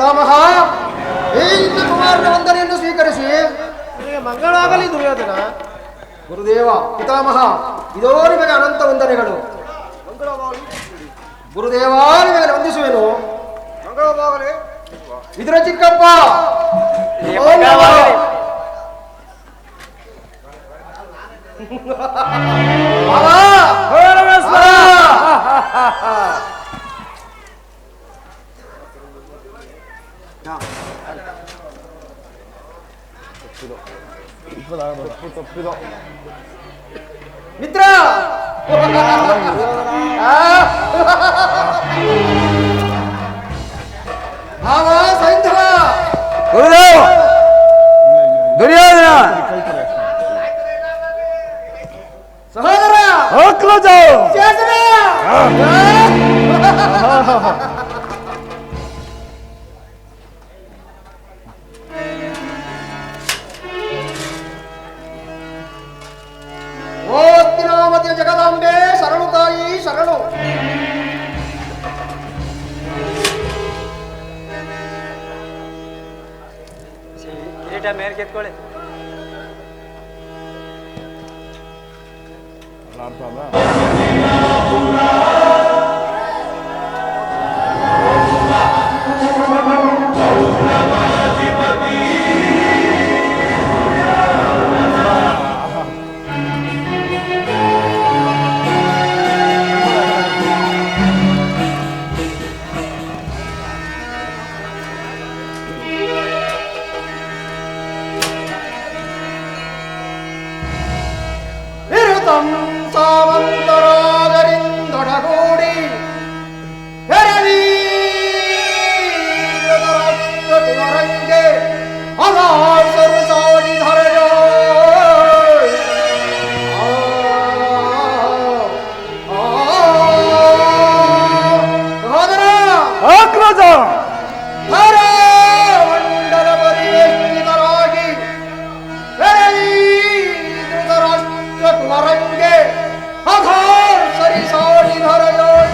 ಪಿತಾಮಹ ಈ ಕುಮಾರನ ವಂದನೆಯನ್ನು ಸ್ವೀಕರಿಸಿ ಮಂಗಳವಾಗಲಿ ದುರ್ಯೋಧನ. ಗುರುದೇವ ಪಿತಾಮಹ ಇದೋ ನಿಮಗೆ ಅನಂತ ವಂದನೆಗಳು. ಗುರುದೇವ ನಿಮಗೆ ವಂದಿಸುವೆನು. ಮಂಗಳವಾಗಲಿ ಇದರ ಚಿಕ್ಕಪ್ಪ ಮಿತ್ರ ಭಾವ ಸೈಂಧವ ಗುರುದೇವ ದುರ್ಯೋಧನ ಸಹೋದರ ಅಗ್ರಜ ಶಾಸನ ಓ ತಿನಾಮತಿಯ ಜಗದಾಂಬೆ ಶರಣು ತಾಯಿ ಶರಣು. ಕಿರೀಟ ಮೇಲೆ ಕೆತ್ಕೊಳ್ಳಿ. ಸಾವಂತರಾಗರಿಂದೊಡಗೂಡಿ ರಂಗೆ ಅಗಾಸರು ಸಾಡಿ ಧರೆಯ ಸಹೋದರ ಅಗ್ರಜ ಮಂಡಲ ಪರಿವೇಷ್ಟಿತರಾಗಿ ಧೃತರಾಷ್ಟ್ರಕುವರಂಗೆ ಅಘಾರ್ ಸರಿಸಾಡಿ ಧರೆಯೋಳ್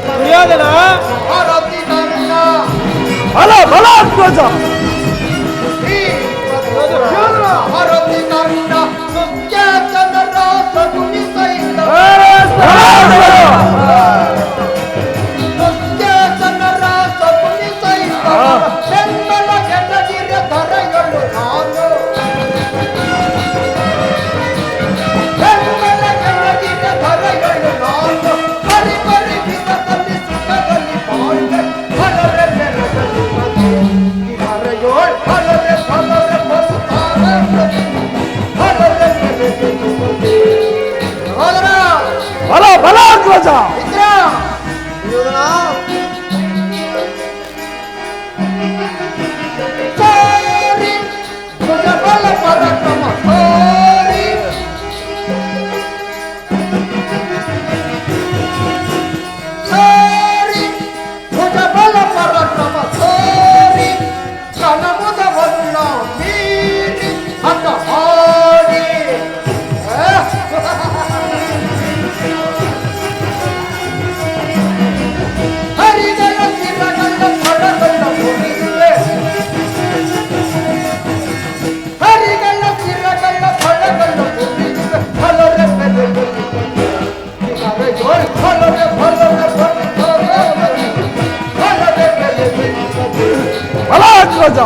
ದುರ್ಯೋಧನ ಬಲ ಬಲ ಅಗ್ರಜ ಬಲ ಬಲ ಅಗ್ರಜ ಸರಿ ಅಗ್ರಜ.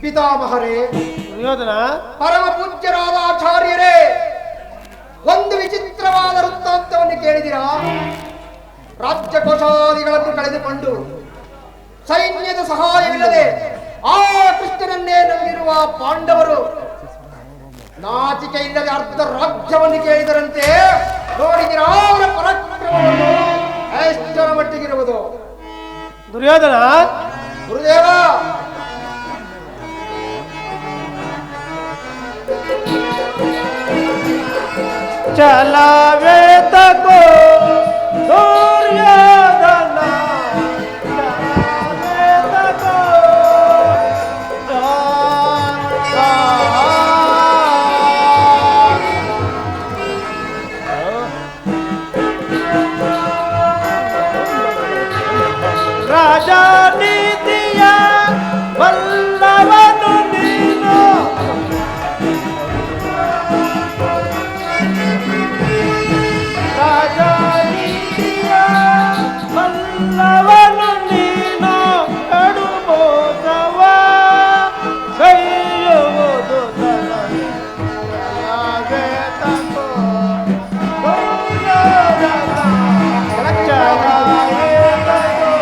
ಪಿತಾಮಹರೇ, ದುರ್ಯೋಧನ, ಪರಮ ಪೂಜ್ಯರಾದ ಆಚಾರ್ಯರೇ, ಒಂದು ವಿಚಿತ್ರವಾದ ವೃತ್ತಾಂತವನ್ನು ಕೇಳಿದಿರಾ? ರಾಜ್ಯಕೋಶಾದಿಗಳನ್ನು ಕಳೆದುಕೊಂಡು ಸೈನ್ಯದ ಸಹಾಯವಿಲ್ಲದೆ ಆ ಕೃಷ್ಣನನ್ನೇ ನಂಬಿರುವ ಪಾಂಡವರು ನಾಚಿಕೆ ಇಲ್ಲದೆ ಅರ್ಧ ರಾಜ್ಯವನ್ನು ಕೇಳಿದರಂತೆ. ನೋಡಿದಿರಾ ಅವರ ಪರಾಕ್ರಮವನ್ನು ಎಷ್ಟರ ಮಟ್ಟಿಗಿರುವುದು? ದುರ್ಯೋಧನ, ಗುರುದೇವ, ಚಲವೇ ತಗೋ ದುರ್ಯೋಧನ, ಚಲವೇ ತಗೋ. ರಾಜನೀತಿಯ ಬಲ್ಲವನು ನೀನು, ರಾಜನೀತಿಯ ಬಲ್ಲವನು ನೀನು, ಕಡುಬೋದವ ಕೈಯುವುದು ತನಗೆ. ಚಲವೇ ತಗೋ ದುರ್ಯೋಧನ, ಚಲವೇ ತಗೋ.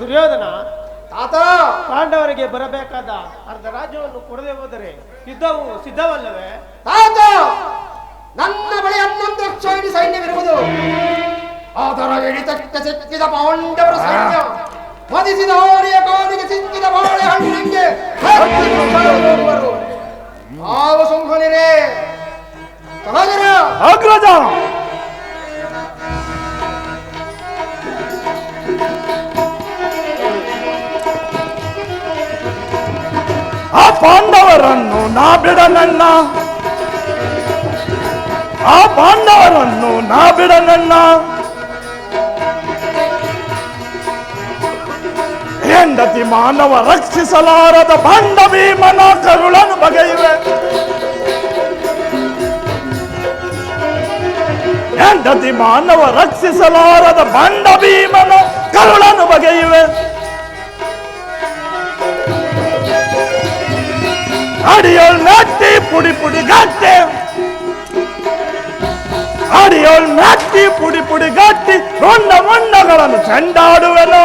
ದುರ್ಯೋಧನ, ತಾತ, ಪಾಂಡವರಿಗೆ ಬರಬೇಕಾದ ಅರ್ಧ ರಾಜ್ಯವನ್ನು ಕೊಡದೆ ಹೋದರೆ ಯುದ್ಧವು ಸಿದ್ಧವಲ್ಲವೇ? ತಾತ, ನನ್ನ ಬಳಿ 11 ಲಕ್ಷ ಸೈನ್ಯವಿರುವುದು. ಅದರ ಹಿಡಿತಕ್ಕೆ ಸಿಕ್ಕಿದ ಪಾಂಡವರ ಸೈನ್ಯ ಮದಿಸಿದ ಹೋರಿಯ ಕಾಲಿಗೆ ಸಿಕ್ಕಿದ ಬಾಳೆಹಣ್ಣಿನಂಗೆ ನೋಡುವರು. ಆವ ಸುಮ್ಮನಿರೇ ಸಹೋದರ. ಅಗ್ರಜ. ಆ ಪಾಂಡವರನ್ನು ನಾ ಬಿಡನಣ್ಣ, ಆ ಪಾಂಡವರನ್ನು ನಾ ಬಿಡನಣ್ಣ. ಹೆಂಡತಿ ಮಾನವ ರಕ್ಷಿಸಲಾರದ ಬಂಡ ಭೀಮನ ಕರುಳನ್ನು ಬಗೆಯುವೆ. ಹೆಂಡತಿ ಮಾನವ ರಕ್ಷಿಸಲಾರದ ಬಂಡ ಭೀಮನ ಕರುಳನ್ನು ಬಗೆಯುವೆ. ಅಡಿಯೋಳ್ ಮೆಟ್ಟಿ ಪುಡಿ ಪುಡಿ ಗಟ್ಟಿ, ಅಡಿಯೋಳ್ ಮೆಟ್ಟಿ ಪುಡಿ ಪುಡಿ ಗಟ್ಟಿ ಮೊಂಡ ಮೊಂಡಗಳನ್ನು ಚೆಂಡಾಡುವೆನು.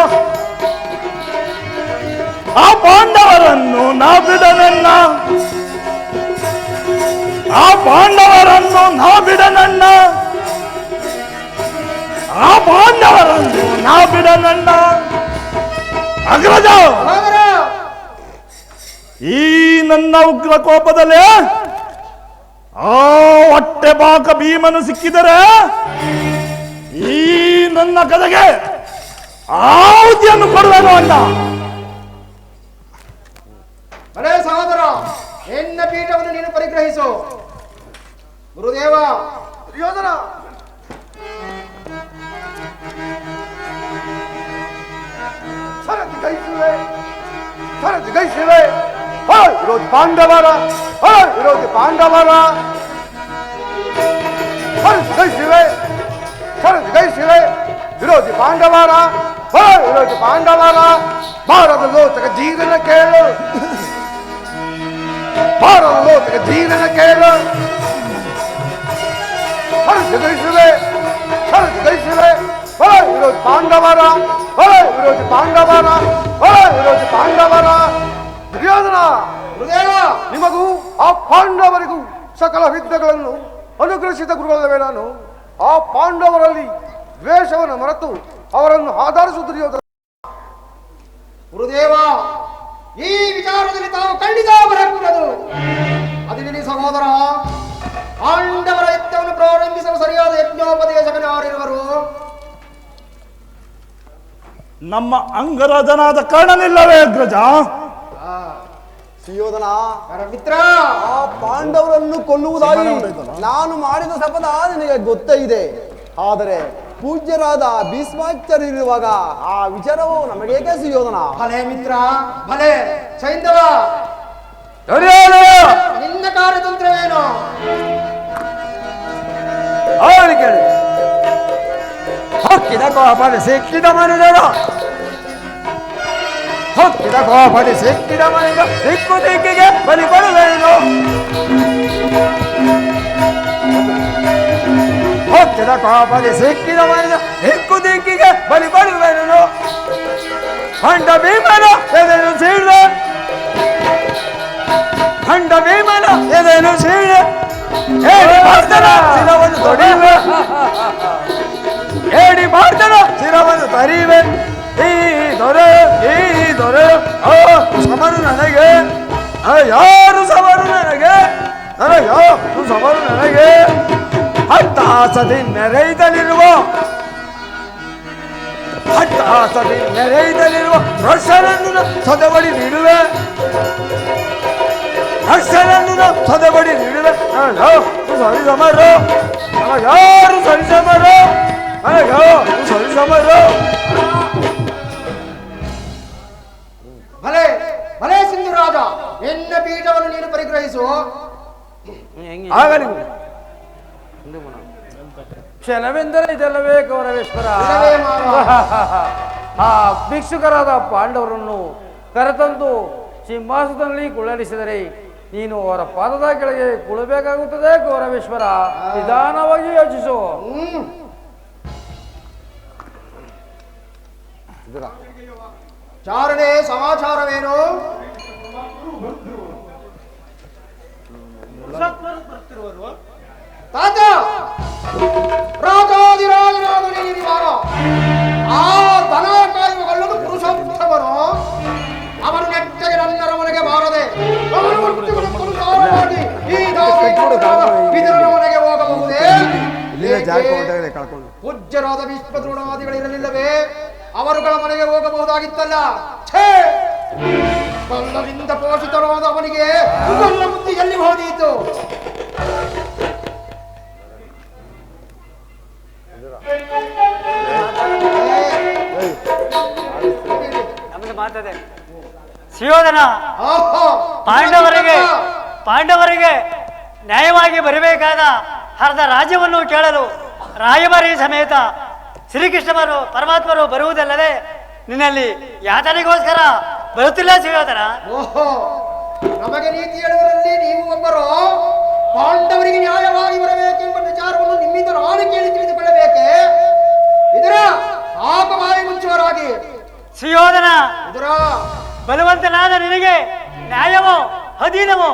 ಆ ಪಾಂಡವರನ್ನು ನಾ ಬಿಡನಣ್ಣ, ಆ ಪಾಂಡವರನ್ನು ನಾ ಬಿಡನಣ್ಣ, ಆ ಪಾಂಡವರನ್ನು ನಾ ಬಿಡನಣ್ಣ. ಅಗ್ರಜ, ಸಹೋದರ, ಈ ನನ್ನ ಉಗ್ರ ಕೋಪದಲ್ಲಿ ಆ ಹೊಟ್ಟೆ ಬಾಕ ಭೀಮನು ಸಿಕ್ಕಿದರೆ ಈ ನನ್ನ ಕಡೆಗೆ ಆಹುತಿಯನ್ನು ಕೊಡುವೆನು ಅಣ್ಣ. ಅರೇ ಸಹೋದರ, ನಿನ್ನ ಪೀಠವನ್ನು ನೀನು ಪರಿಗ್ರಹಿಸು. ಗುರುದೇವ. ದುರ್ಯೋಧನ, ಸರತಿ ಗೈಸುವೆ, ಸರತಿ ಗೈಸುವೆ. ವಿರೋಧಿ ಪಾಂಡವರ, ವಿರೋಧಿ ಪಾಂಡವರ ಸರತಿ ಗೈಸುವೆ, ಸರತಿ ಗೈಸುವೆ. ವಿರೋಧಿ ಪಾಂಡವರ, ವಿರೋಧಿ ಪಾಂಡವರ. ಭಾರತ ಲೋತಕ ಧೀರನ ಕೇಳು, ಭಾರತ ಲೋತಕ ಧೀರನ ಕೇಳು. ಸರತಿ ಗೈಸುವೆ, ಸರತಿ ಗೈಸುವೆ. ವಿರೋಧಿ ಪಾಂಡವರ, ವಿರೋಧಿ ಪಾಂಡವರ, ವಿರೋಧಿ ಪಾಂಡವರ. ದುರ್ಯೋಧನ, ಗುರುದೇವ, ನಿಮಗೂ ಆ ಪಾಂಡವರಿಗೂ ಸಕಲ ವಿದ್ಯೆಗಳನ್ನು ಅನುಗ್ರಹಿಸಿದ ಗುರುಗಳಲ್ಲವೇ ನಾನು. ಆ ಪಾಂಡವರಲ್ಲಿ ದ್ವೇಷವನ್ನು ಮರೆತು ಅವರನ್ನು ಆಧರಿಸು ದುರ್ಯೋಧನ. ಗುರುದೇವ, ಈ ವಿಚಾರದಲ್ಲಿ ತಾವು ಖಂಡಿತ ಬರಕೂಡದು. ಅದಿರಲಿ ಸಹೋದರ, ಪಾಂಡವರ ಯುದ್ಧವನ್ನು ಪ್ರಾರಂಭಿಸಲು ಸರಿಯಾದ ಯಜ್ಞೋಪದೇಶಕರು ಯಾರಿರುವರು? ನಮ್ಮ ಅಂಗರಾಜನಾದ ಕರ್ಣನಿಲ್ಲವೇ ಅಗ್ರಜ? ಸುಯೋಧನ, ಮಿತ್ರ, ಆ ಪಾಂಡವರನ್ನು ಕೊಲ್ಲುವುದಾಗಿ ನಾನು ಮಾಡಿದ ಶಪಥ ನಿನಗೆ ಗೊತ್ತೇ ಇದೆ. ಆದರೆ ಪೂಜ್ಯರಾದ ಭೀಷ್ಮಾಚಾರ್ಯರಿರುವಾಗ ಆ ವಿಚಾರವು ನಮಗೇಕೆ ಸುಯೋಧನ? ಭಲೆ ಮಿತ್ರ, ಭಲೆ. ಸೈಂಧವ, ನಿನ್ನ ಕಾರ್ಯತಂತ್ರವೇನು? ಕೋಪದ ಸಿಕ್ಕಿದ ಮನುಜರು ಹೊಕ್ಕಿದ ಕೋಪದ ಸಿಕ್ಕಿದ ಮನುಜ ದಿಕ್ಕು ದಿಕ್ಕಿಗೆ ಬಲಿ ಕೊಡುವೆನು ಹೊಕ್ಕಿದ ಕೋಪದ ಸಿಕ್ಕಿದ ಮನುಜ ದಿಕ್ಕು ದಿಕ್ಕಿಗೆ ಬಲಿ ಕೊಡುವೆನು ಖಂಡ ಭೀಮನ ಎದೆನು ಸೀಳೆ ಖಂಡ ಭೀಮನ ಎದೆನು ಸೀಳೆ ಹೇಳಿ ಮಾಡ್ತಾನ ಶಿರವನ್ನು ತೊಡಿವೆ ಹೇಳಿ ಮಾಡ್ತಾನ ಶಿರವನ್ನು ತರಿವೆ ಈ ದೊರೆ ಸಮರು ನನಗೆ ಯಾರು ಸಮರು ನನಗೆ ಯಾರು ಸಮರು ನನಗೆ ಹತ್ತಾಸದಿ ನೆರೆಯುತ್ತಲಿರುವ ಹತ್ತಾಸದಿ ನೆರೆಯುತ್ತಲಿರುವ ರಕ್ಷರನ್ನು ಸದಬಡಿ ನೀಡುವೆ ಅಕ್ಷರನ್ನು ಸದಬಡಿ ನೀಡಿದ ಸರಿಸಮರು ಯಾರು ಸರಿಸಮರು ಸರಿಸಮರು ಭಲೆ ಭಲೆ ಸಿಂಧುರಾಜ ನಿನ್ನ ಪೀಠವನ್ನು ನೀನು ಪರಿಗ್ರಹಿಸು. ಆಗಲಿ ಕ್ಷಣವೆಂದರೆ ಇದೆಲ್ಲವೇ ಗೌರವೇಶ್ವರ. ಆ ಭಿಕ್ಷುಕರಾದ ಪಾಂಡವರನ್ನು ಕರೆತಂದು ಸಿಂಹಾಸನದಲ್ಲಿ ಕುಳ್ಳರಿಸಿದರೆ ನೀನು ಅವರ ಪಾದದ ಕೆಳಗೆ ಕುಳಬೇಕಾಗುತ್ತದೆ ಗೌರವೇಶ್ವರ. ನಿಧಾನವಾಗಿ ಯೋಚಿಸು. ಚಾರಣೆ ಸಮಾಚಾರವೇನು? ಬರ್ತಿರುವರು ತಾತ ರಾಜಾದಿರಾಜನಾದ ನೀನಿರುವಾಗ ಆ ದನ ಕಾಯುವಲ್ಲದು ಪುರುಷೋತ್ತಮನು ಅವನು ನೆಟ್ಟಗೆ ನನ್ನರ ಮನೆಗೆ ಬಾರದೆ ಅವನು ಹುಟ್ಟಿಕೊಳ್ಳುತ್ತಾಗಿ ಈ ವಿದುರನ ಮನೆಗೆ ಹೋಗಬಹುದೇ? ಪೂಜ್ಯರಾದ ಭೀಷ್ಮದ್ರೋಣಾದಿಗಳಿರಲಿಲ್ಲವೇ? ಅವರುಗಳ ಮನೆಗೆ ಹೋಗಬಹುದಾಗಿತ್ತಲ್ಲ. ಛೇ, ಕಲ್ಲದಿಂದ ಪೋಷಿತರಾದ ಅವನಿಗೆ ಕಲ್ಲ ಬುದ್ಧಿ ಎಲ್ಲಿ ಹೋದೀತು? ನಮಗೆ ಮಾತದೆ ಸುಯೋಧನ ಪಾಂಡವರಿಗೆ ನ್ಯಾಯವಾಗಿ ಬರಬೇಕಾದ ಅರ್ಧ ರಾಜ್ಯವನ್ನು ಕೇಳಲು ರಾಯಭಾರಿ ಸಮೇತ ಶ್ರೀಕೃಷ್ಣರು ಪರಮಾತ್ಮರು ಬರುವುದಲ್ಲದೆ ನಿನ್ನಲ್ಲಿ ಯಾತನೆಗೋಸ್ಕರ ಬರುತ್ತಿಲ್ಲ ಸುಯೋಧನ. ಓಹೋ, ನಮಗೆ ನೀತಿ ಹೇಳುವರಲ್ಲಿ ನೀವು ಒಬ್ಬರು ಪಾಂಡವರಿಗೆ ನ್ಯಾಯವಾಗಿ ಬರಬೇಕೆಂಬ ವಿಚಾರವನ್ನು ನಿಮ್ಮಿಂದ ನಾನು ಕೇಳಿ ತಿಳಿದುಕೊಳ್ಳಬೇಕೆ? ಇದರ ಆಪ ಬಾಯಿ ಮುಚ್ಚುವರಾಗಿ ಸುಯೋಧನ, ಇದರ ಬಲವಂತನಾದ ನಿನಗೆ ನ್ಯಾಯವೋ ಅಧೀನವೋ?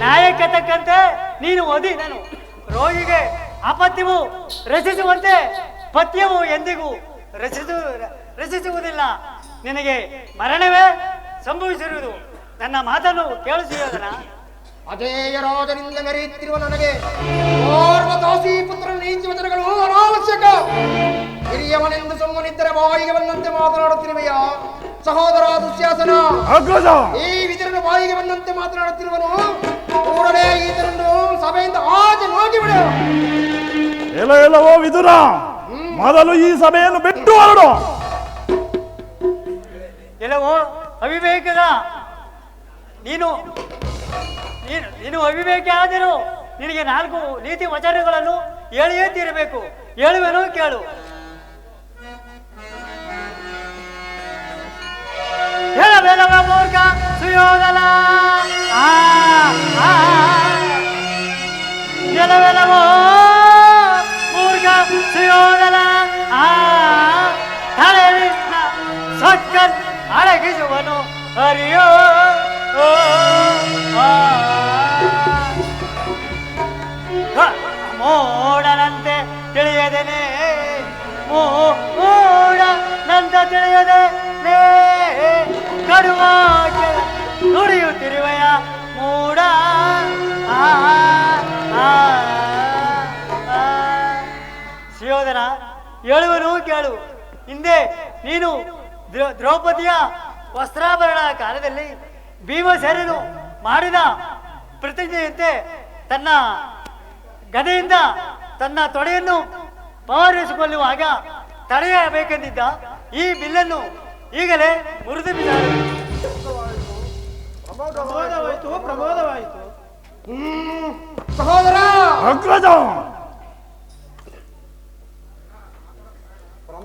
ನ್ಯಾಯಕ್ಕೆ ತಕ್ಕಂತೆ ನೀನು ಅಧೀನನು. ರೋಗಿಗೆ ಅಪತ್ಯವು ರಚಿಸುವಂತೆ ಪಥ್ಯವು ಎಂದಿಗೂ ರಚಿಸುವುದಿಲ್ಲ. ನಿನಗೆ ಮರಣವೇ ಸಂಭವಿಸಿರುವುದು. ನನ್ನ ಮಾತನ್ನು ಕೇಳು ಸುಯೋಧನ. ಅಜೇಯ ರಾಜನಿಂದ ಮೆರೆಯುತ್ತಿರುವ ನನಗೆ ಓರ್ವ ದಾಸಿ ಪುತ್ರ ನೀತಿ ವಚನಗಳು ಅನಾವಶ್ಯಕ. ಹಿರಿಯವನೆಂದು ಸುಮ್ಮನಿದ್ದರೆ ಬಾಯಿಗೆ ಬಂದಂತೆ ಮಾತನಾಡುತ್ತಿರುವೆಯ ಸಹೋದರ ದುಶ್ಯಾಸನ? ಈ ವಿದುರನ ಬಾಯಿಗೆ ಬಂದಂತೆ ಮಾತನಾಡುತ್ತಿರುವನು. ಕೂಡಲೇ ಈತನನ್ನು ಸಭೆಯಿಂದ ಆಚೆ ನೋಡಿಬಿಡು. ಎಲ್ಲವೋ ವಿದುರ, ಮೊದಲು ಈ ಸಭೆಯನ್ನು ಬಿಟ್ಟು ಹೊರಡು. ಎಲ್ಲವೋ ಅವಿವೇಕದ ನೀನು ಅವಿವೇಕ ಆದರೂ ನಿನಗೆ 4 ನೀತಿ ವಚನಗಳನ್ನು ಹೇಳಿಯೇ ತೀರಬೇಕು. ಹೇಳುವೆನೋ ಕೇಳು. ಹೇಳಬೇಡವ ಮೂರ್ಖ ಸುಯೋಧನ, ಹೇಳಬೇಡವೋ ಮೂರ್ಖ ಸುಯೋಧನ, ತಲೆಯಿಂದ ಸಕ್ಕನ್ ಅಡಗಿಸುವನು ಹರಿಯೋ. ಮೋಡನಂತೆ ತಿಳಿಯದೇನೆ, ಮೂಡನಂತೆ ತಿಳಿಯದೇನೆ, ಕಡುವ ನುಡಿಯುತ್ತಿರುವೆಯ ಮೂಡ. ಸುಯೋಧನ, ಹೇಳುವನು ಕೇಳು. ಹಿಂದೆ ನೀನು ದ್ರೌಪದಿಯ ವಸ್ತ್ರಾಭರಣ ಕಾಲದಲ್ಲಿ ಭೀಮಸೇನನು ಮಾಡಿದ ಪ್ರತಿಜ್ಞೆಯಂತೆ ತನ್ನ ಗದೆಯಿಂದ ತನ್ನ ತೊಡೆಯನ್ನು ಪವರಿಸಿಕೊಳ್ಳುವಾಗ ತಡೆಯಬೇಕೆಂದಿದ್ದ ಈ ಬಿಲ್ಲನ್ನು ಈಗಲೇ ಮುರಿದು ಬಿದ್ದಾರು. ಪ್ರಮೋದವಾಯಿತು. ಸಹೋದರ ಅಗ್ರಜ,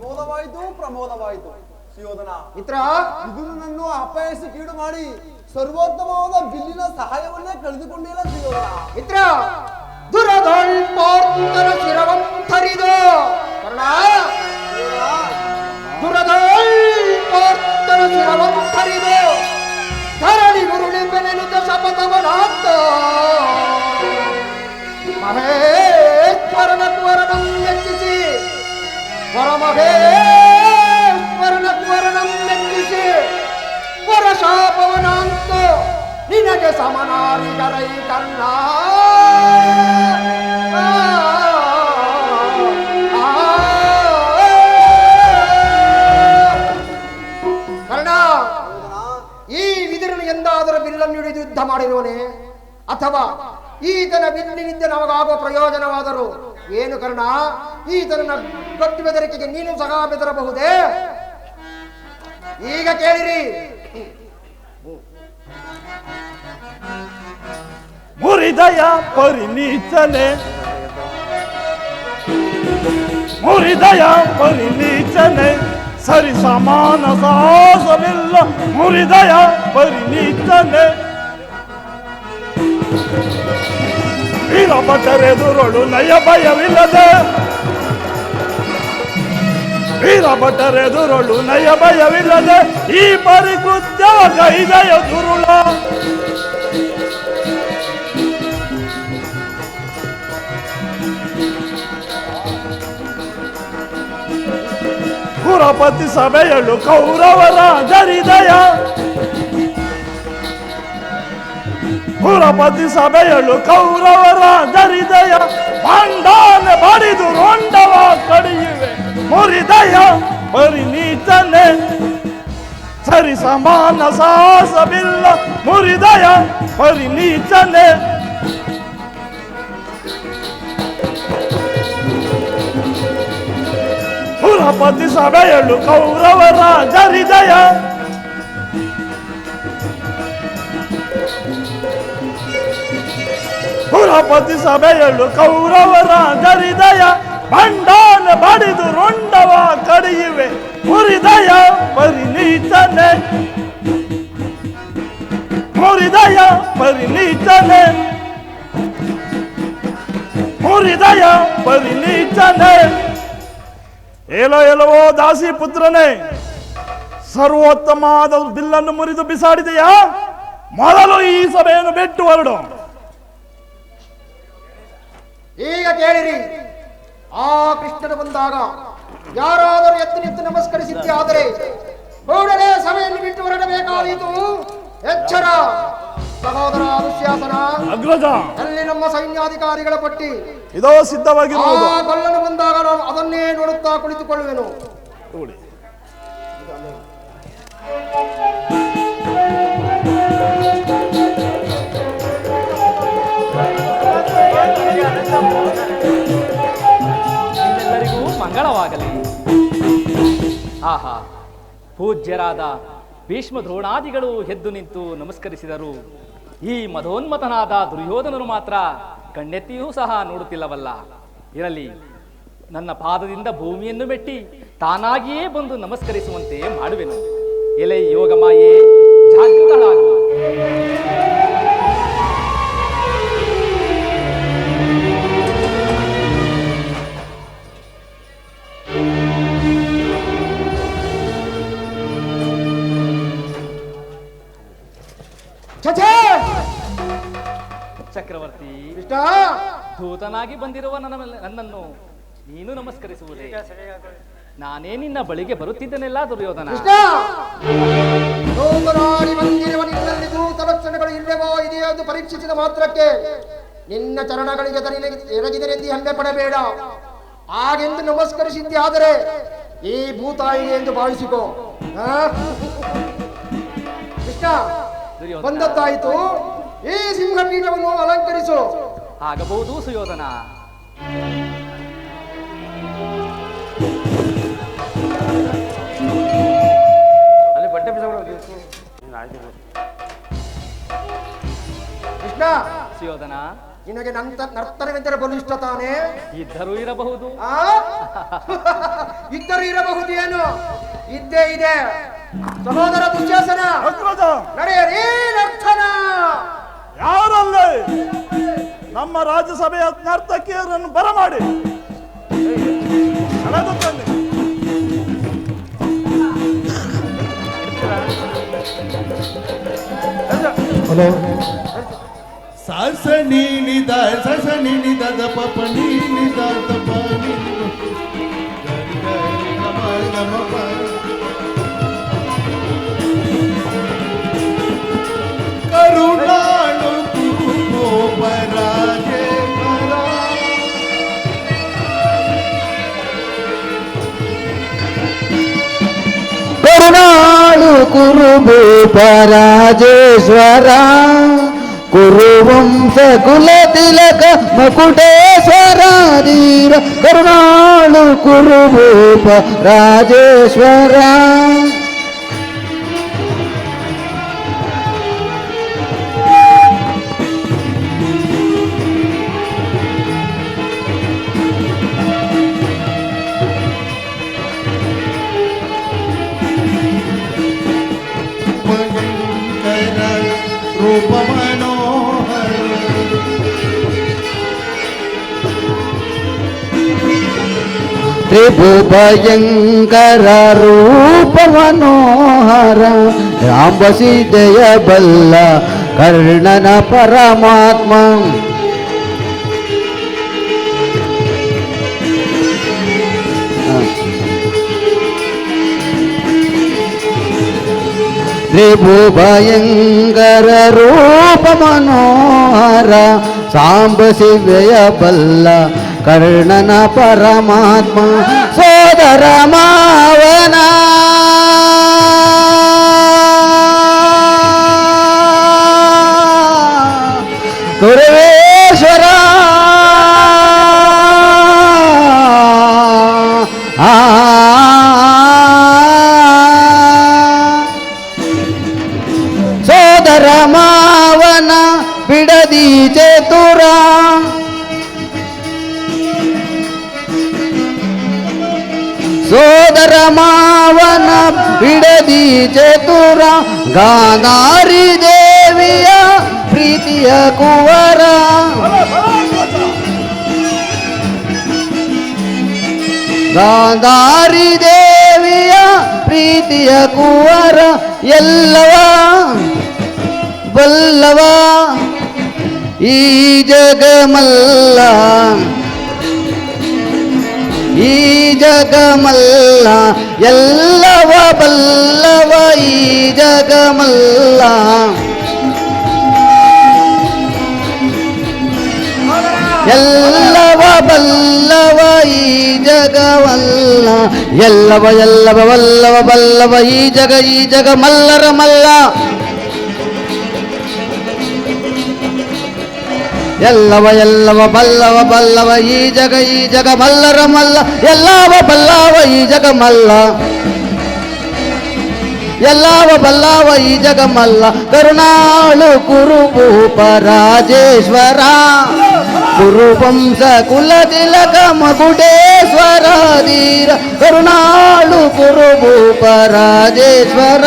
ಪ್ರಮೋದವಾಯಿತು ಸುಯೋಧನ. ಮಿತ್ರ, ವಿದುರನನ್ನು ಅಪಹರಿಸಿ ಕೀಡು ಮಾಡಿ ಸರ್ವೋತ್ತಮವಾದ ಬಿಲ್ಲಿನ ಸಹಾಯವನ್ನೇ ಕಳೆದುಕೊಂಡಿಲ್ಲ ಸುಯೋಧನ. ಮಿತ್ರ, ದುರದೊಳ್ಪಾರ್ಥನ ಶಿರವಂತರಿದು ಕರ್ಣ, ದುರದೊಳ್ಪಾರ್ಥನ ಶಿರವಂತರಿದು ಧರಣಿ ಗುರುಳೆಂಬೆನೆನುತ ಶಪಥವನಾತ್ತ ಮಹೇಶ್ವರನ ಕುವರನಂ ಮೆಚ್ಚಿಸಿ ಪರಮಹೇಶ್ವರನ ಕುವರನಂ ಮೆಚ್ಚಿಸಿ ಪರಶಾಪವನಾಂತ ನಿನಗೆ ಸಮನಾರಿಗರೈ ಕರ್ಣ. ಕರ್ಣ, ಈ ವಿದುರನು ಎಂದಾದರೂ ಬಿಲ್ಲನ್ನು ಹಿಡಿದು ಯುದ್ಧ ಮಾಡಿರುವನೇ? ಅಥವಾ ಈತನ ಬಿಲ್ಲಿನಿಂದ ನಮಗಾಗುವ ಪ್ರಯೋಜನವಾದರೂ ಏನು ಕರ್ಣ? ಈತನ ಗಟ್ಟು ಬೆದರಿಕೆಗೆ ನೀನು ಸಹ ಬೆದರಬಹುದೇ? ಈಗ ಕೇಳಿರಿ. ಮುರಿದಯ ಪರಿನೀಚನೆ, ಮುರಿದಯ ಪರಿನೀಚನೆ, ಸರಿ ಸಮಾನ ಸಾಹಸವಿಲ್ಲ. ಮುರಿದಯ ಪರಿನೀಚನೆ, ವೀರಭಟರೆದುರಳು ನಯ ಭಯವಿಲ್ಲದೆ, ವೀರಭಟರೆದುರಳು ನಯ ಭಯವಿಲ್ಲದೆ ಈ ಪರಿಕೃತ್ಯ ಗೈದಯ ದುರುಳ. ಕುರಪತಿ ಸಭೆಯಳು ಕೌರವರ ಜರಿದಯ, ಕುರಪತಿ ಸಭೆಯಳು ಕೌರವರ ಜರಿದಯ ಪಾಂಡಾನ ಬಡಿದು ರೋಂಡವ ಕಡಿಯುವೆ. ಮುರಿದಯ ಪರಿನೀಚನೆ, ಸರಿ ಸಮಾನ ಸಾಹಸವಿಲ್ಲ. ಮುರಿದಯ ಪರಿನೀಚನೆ, ಕುರಪತಿ ಸಭೆಯಳು ಕೌರವರ ಜರಿದಯ, ಕುರಪತಿ ಸಭೆಯಳು ಕೌರವರ ಜರಿದಯ ಬಂಡಾನ ಬಡಿದು ರುಂಡವ ಕಡಿಯುವೆ. ಮುರಿದಯ ಪರಿನೀಚನೆ, ಮುರಿದಯ ಪರಿನೀಚನೆ, ಮುರಿದಯ ಪರಿನೀಚನೆ. ಎಲ್ಲವೋ ದಾಸಿ ಪುತ್ರನೇ, ಸರ್ವೋತ್ತಮವಾದ ಬಿಲ್ಲನ್ನು ಮುರಿದು ಬಿಸಾಡಿದೆಯಾ? ಮೊದಲು ಈ ಸಭೆಯನ್ನು ಬಿಟ್ಟು ಹೊರಡು. ಈಗ ಕೇಳಿರಿ. ಆ ಕೃಷ್ಣನು ಬಂದಾಗ ಯಾರಾದರೂ ಎತ್ತು ನಿಂತು ನಮಸ್ಕರಿಸಿದ್ದೆ ಆದರೆ ಕೂಡಲೇ ಸಭೆಯನ್ನು ಬಿಟ್ಟು ಹೊರಡಬೇಕಾದೀತು. ಎಚ್ಚರ ಸಹೋದರ ದುಶ್ಯಾಸನ, ಅಗ್ರಜ, ಅಲ್ಲಿ ನಮ್ಮ ಸೈನ್ಯಾಧಿಕಾರಿಗಳ ಪಟ್ಟಿ ಇದೋ ಸಿದ್ಧವಾಗಿರುವುದು. ಆ ಕೊಲ್ಲನು ಬಂದಾಗ ನಾನು ಅದನ್ನೇ ನೋಡುತ್ತಾ ಕುಳಿತುಕೊಳ್ಳುವೆನು. ನೋಡಿ, ಎಲ್ಲರಿಗೂ ಮಂಗಳವಾಗಲಿ. ಆಹಾ, ಪೂಜ್ಯರಾದ ಭೀಷ್ಮ ದ್ರೋಣಾದಿಗಳು ಎದ್ದು ನಿಂತು ನಮಸ್ಕರಿಸಿದರು. ಈ ಮಧೋನ್ಮತನಾದ ದುರ್ಯೋಧನನು ಮಾತ್ರ ಕಣ್ಣೆತ್ತಿಯೂ ಸಹ ನೋಡುತ್ತಿಲ್ಲವಲ್ಲ. ಇರಲಿ, ನನ್ನ ಪಾದದಿಂದ ಭೂಮಿಯನ್ನು ಮೆಟ್ಟಿ ತಾನಾಗಿಯೇ ಬಂದು ನಮಸ್ಕರಿಸುವಂತೆ ಮಾಡುವೆನು. ಎಲೆ ಯೋಗಮಾಯೇ, ಜಾಗೃತಳಾಗು. ಚಕ್ರವರ್ತಿ, ಕೃಷ್ಣ, ದೂತನಾಗಿ ಬಂದಿರುವ ನನ್ನನ್ನು ನೀನು ನಮಸ್ಕರಿಸುವುದೇ? ನಾನೇ ನಿನ್ನ ಬಳಿಗೆ ಬರುತ್ತಿದ್ದನೆಲ್ಲ ದುರ್ಯೋಧನ. ಕೃಷ್ಣ, ದೂತನಾಗಿ ಬಂದಿರುವ ನಿನ್ನಲ್ಲಿ ದೂತ ಲಕ್ಷಣಗಳು ಇಲ್ಲವೋ ಇದೆಯೋ ಎಂದು ಪರೀಕ್ಷಿಸಿದ ಮಾತ್ರಕ್ಕೆ ನಿನ್ನ ಚರಣಗಳಿಗೆ ಎರಗಿದರೆಂದು ಹೆಮ್ಮೆ ಪಡಬೇಡ. ಹಾಗೆಂದು ನಮಸ್ಕರಿಸಿದ್ದೆ ಆದರೆ ಈ ಭೂತಾಯಿ ಎಂದು ಭಾವಿಸಿಕೋ. ಕೃಷ್ಣ, ಬಂದದ್ದಾಯಿತು. ಈ ಸಿಂಹಪೀಠವನ್ನು ಅಲಂಕರಿಸು. ಆಗಬಹುದು ಸುಯೋಧನ. ಅಲ್ಲಿ ಬಟ್ಟೆ ಕೃಷ್ಣ, ಸುಯೋಧನ, ನಿನಗೆ ನರ್ತನವೆಂದರೆ ಬಲು ಇಷ್ಟ ತಾನೇ? ಇದ್ದರೂ ಇರಬಹುದು. ಆ ಇದ್ದರೂ ಇರಬಹುದು ಏನು? ಇದ್ದೇ ಇದೆ. ಸಹೋದರ ದುಶ್ಯಾಸನ, ನಡೆಯರಿ ನರ್ತನ. ಯಾರಲ್ಲೇ ನಮ್ಮ ರಾಜ್ಯಸಭೆಯ ನರ್ತಕಿಯರನ್ನು ಬರಮಾಡಿ ಹಲೋ ಸಾಸ ನೀನಿದ ಸಸ ನೀನಿದ ದಪ ನೀನಿದ ದಪ ಕರುಣಾಳು ಪರಾಜೆ ಕರುಣಾಳು ಕುರುಭೂಪ ರಾಜೇಶ್ವರ ಕುರುವಂಶ ಕುಲ ತಿಲಕ ಮಕುಟೇಶ್ವರ ಧೀರ ಕರುಣಾಳು ಕುರುಭೂಪ ರಾಜೇಶ್ವರ. ರೂಪ ಮನೋಹರ ತ್ರಿಭುಭಯಂಕರ ರೂಪ ಮನೋಹರ ರಾಂಬಸಿದಯ ಬಲ್ಲ ಕರ್ಣನ ಪರಮಾತ್ಮ ತ್ರಿಭುಭಯಂಕರ ರೂಪ ಮನೋಹರ ಸಾಂಬ ಶಿವ್ಯಯ ಬಲ್ಲ ಕರ್ಣನ ಪರಮಾತ್ಮ ಸೋದರ ಮಾವನ ಕುರುವೇಶ್ವರ ಸೋದರ ಮಾವನ ಬಿಡದಿ ಚತುರ ಸೋದರ ಮಾವನ ಬಿಡದಿ ಚತುರ ಗಾಂಧಾರಿ ದೇವಿಯ ಪ್ರೀತಿಯ ಕುವರ ಗಾಂಧಾರಿ ದೇವಿಯ ಪ್ರೀತಿಯ ಕುವರ ಎಲ್ಲವ ಬಲ್ಲವ ಈ ಜಗಮಲ್ಲ ಈ ಜಗಮಲ್ಲ ಎಲ್ಲವ ಬಲ್ಲವ ಈ ಜಗಮಲ್ಲ ಎಲ್ಲವ ಬಲ್ಲವ ಈ ಜಗವಲ್ಲ ಎಲ್ಲವ ಎಲ್ಲವ ಬಲ್ಲವ ಬಲ್ಲವ ಈ ಜಗ ಮಲ್ಲರ ಮಲ್ಲ ಎಲ್ಲವ ಎಲ್ಲವ ಬಲ್ಲವ ಬಲ್ಲವ ಈ ಜಗ ಮಲ್ಲರ ಮಲ್ಲ ಎಲ್ಲವ ಬಲ್ಲವ ಈ ಜಗ ಮಲ್ಲ ಎಲ್ಲವ ಬಲ್ಲವ ಈ ಜಗ ಮಲ್ಲ ಕರುಣಾಳು ಕುರುಭೂಪ ರಾಜೇಶ್ವರ ಕುರುವಂಶ ಕುಲ ತಿಲಕ ಮಕುಟೇಶ್ವರ ಧೀರ ಕರುಣಾಳು ಕುರುಭೂಪ ರಾಜೇಶ್ವರ.